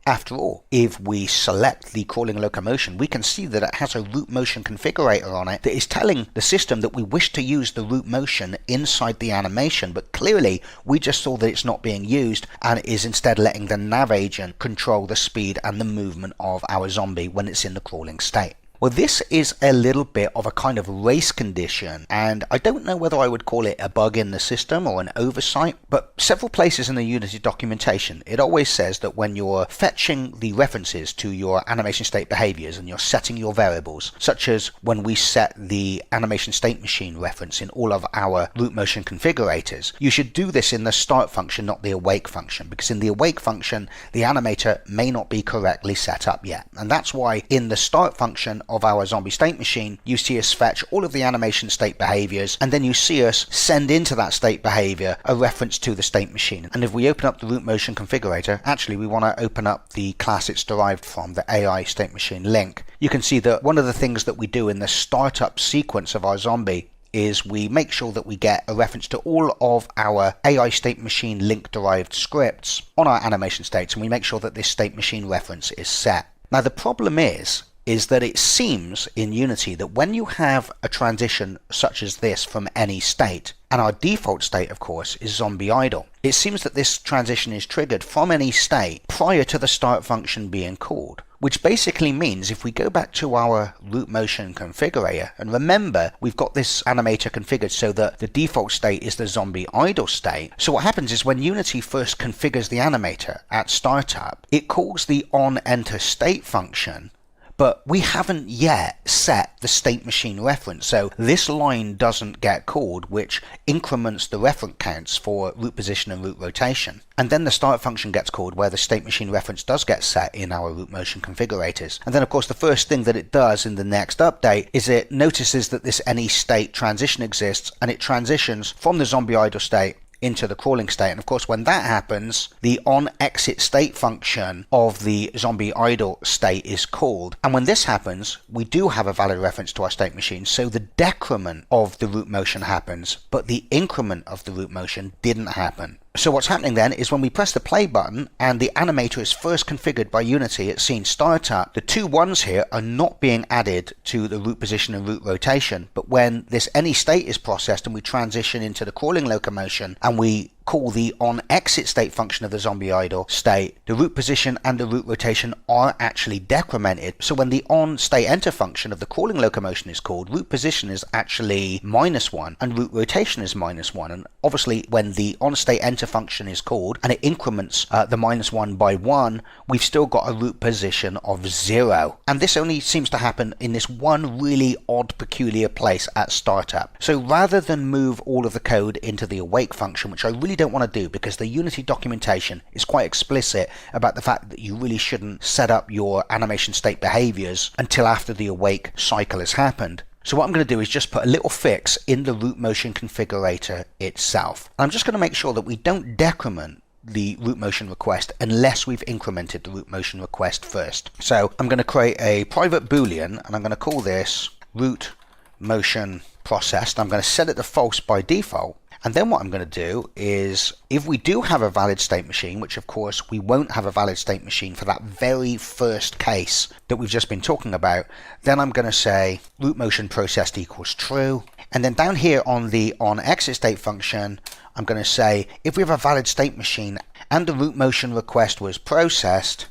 After all, if we select the crawling locomotion, we can see that it has a root motion configurator on it that is telling the system that we wish to use the root motion inside the animation, but clearly we just saw that it's not being used and it is instead letting the nav agent control the speed and the movement of our zombie when it's in the crawling state. Well, this is a little bit of a kind of race condition, and I don't know whether I would call it a bug in the system or an oversight, but several places in the Unity documentation, it always says that when you're fetching the references to your animation state behaviors and you're setting your variables, such as when we set the animation state machine reference in all of our root motion configurators, you should do this in the start function, not the awake function, because in the awake function, the animator may not be correctly set up yet. And that's why in the start function of our zombie state machine, you see us fetch all of the animation state behaviors, and then you see us send into that state behavior a reference to the state machine. And if we open up the root motion configurator, actually we want to open up the class it's derived from, the AI state machine link. You can see that one of the things that we do in the startup sequence of our zombie is we make sure that we get a reference to all of our AI state machine link derived scripts on our animation states, and we make sure that this state machine reference is set. Now the problem is that it seems in Unity that when you have a transition such as this from any state, and our default state of course is zombie idle, it seems that this transition is triggered from any state prior to the start function being called. Which basically means if we go back to our root motion configurator, and remember we've got this animator configured so that the default state is the zombie idle state. So what happens is when Unity first configures the animator at startup, it calls the onEnterState function, but we haven't yet set the state machine reference, so this line doesn't get called, which increments the reference counts for root position and root rotation. And then the start function gets called where the state machine reference does get set in our root motion configurators. And then of course the first thing that it does in the next update is it notices that this any state transition exists, and it transitions from the zombie idle state into the crawling state. And of course when that happens, the onExitState function of the zombie idle state is called, and when this happens we do have a valid reference to our state machine, so the decrement of the root motion happens but the increment of the root motion didn't happen. So what's happening then is when we press the play button and the animator is first configured by Unity at scene startup, the two ones here are not being added to the root position and root rotation, but when this any state is processed and we transition into the crawling locomotion and we call the onExitState function of the zombie idle state, the root position and the root rotation are actually decremented. So when the onStateEnter function of the crawling locomotion is called, root position is actually -1 and root rotation is -1. And obviously when the onStateEnter function is called and it increments the -1 by 1, we've still got a root position of 0. And this only seems to happen in this one really odd, peculiar place at startup. So rather than move all of the code into the awake function, which I really don't want to do because the Unity documentation is quite explicit about the fact that you really shouldn't set up your animation state behaviors until after the awake cycle has happened. So what I'm going to do is just put a little fix in the root motion configurator itself. I'm just going to make sure that we don't decrement the root motion request unless we've incremented the root motion request first. So I'm going to create a private boolean and I'm going to call this root motion processed. I'm going to set it to false by default. And then what I'm going to do is, if we do have a valid state machine, which of course we won't have a valid state machine for that very first case that we've just been talking about, then I'm going to say root motion processed equals true. And then down here on the onExitState function, I'm going to say if we have a valid state machine and the root motion request was processed,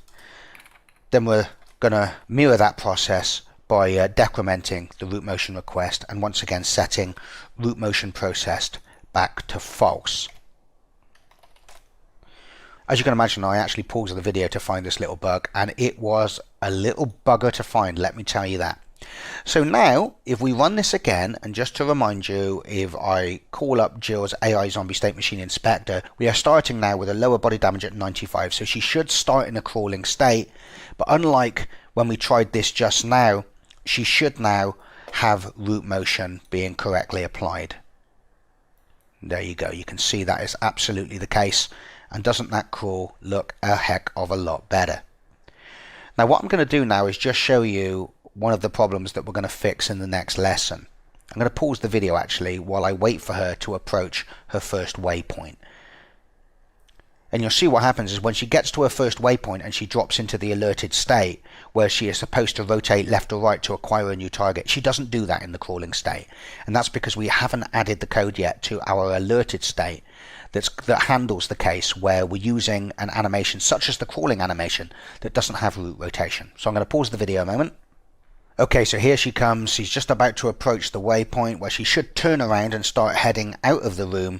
then we're going to mirror that process by decrementing the root motion request and once again setting root motion processed back to false. As you can imagine, I actually paused the video to find this little bug, and it was a little bugger to find, let me tell you that. So now if we run this again, and just to remind you, if I call up Jill's AI zombie state machine inspector, we are starting now with a lower body damage at 95, so she should start in a crawling state, but unlike when we tried this just now, she should now have root motion being correctly applied. There you go, you can see that is absolutely the case, and doesn't that crawl look a heck of a lot better? Now what I'm going to do now is just show you one of the problems that we're going to fix in the next lesson. I'm going to pause the video actually while I wait for her to approach her first waypoint. And you'll see what happens is when she gets to her first waypoint and she drops into the alerted state where she is supposed to rotate left or right to acquire a new target, she doesn't do that in the crawling state. And that's because we haven't added the code yet to our alerted state that handles the case where we're using an animation such as the crawling animation that doesn't have root rotation. So I'm going to pause the video a moment. Okay, so here she comes. She's just about to approach the waypoint where she should turn around and start heading out of the room.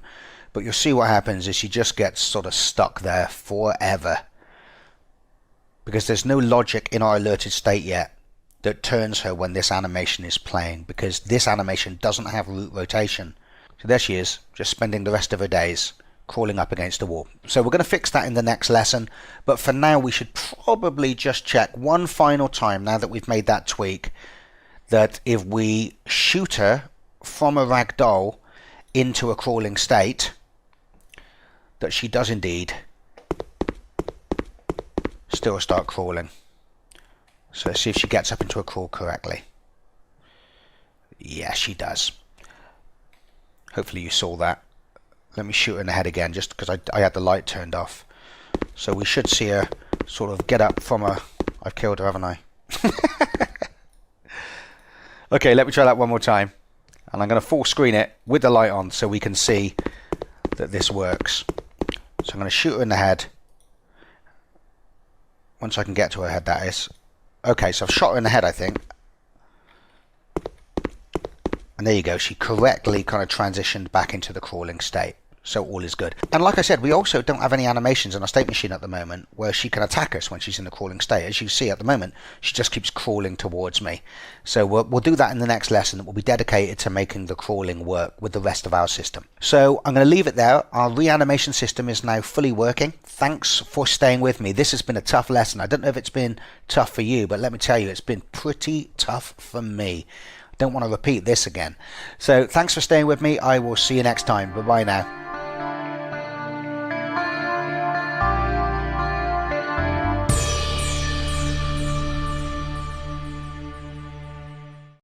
But you'll see what happens is she just gets sort of stuck there forever, because there's no logic in our alerted state yet that turns her when this animation is playing, because this animation doesn't have root rotation. So there she is, just spending the rest of her days crawling up against a wall. So we're going to fix that in the next lesson, but for now we should probably just check one final time, now that we've made that tweak, that if we shoot her from a ragdoll into a crawling state, that she does indeed still start crawling. So let's see if she gets up into a crawl correctly. Yeah, she does. Hopefully you saw that. Let me shoot her in the head again, just because I had the light turned off. So we should see her sort of get up from a... I've killed her, haven't I? Okay, let me try that one more time. And I'm going to full screen it with the light on so we can see that this works. So I'm going to shoot her in the head. Once I can get to her head, that is. Okay, so I've shot her in the head, I think. And there you go, she correctly kind of transitioned back into the crawling state. So all is good. And like I said, we also don't have any animations on our state machine at the moment where she can attack us when she's in the crawling state. As you see at the moment, she just keeps crawling towards me. So we'll do that in the next lesson. We'll be dedicated to making the crawling work with the rest of our system. So I'm going to leave it there. Our reanimation system is now fully working. Thanks for staying with me. This has been a tough lesson. I don't know if it's been tough for you, but let me tell you, it's been pretty tough for me. Don't want to repeat this again. So thanks for staying with me. I will see you next time. Bye bye now.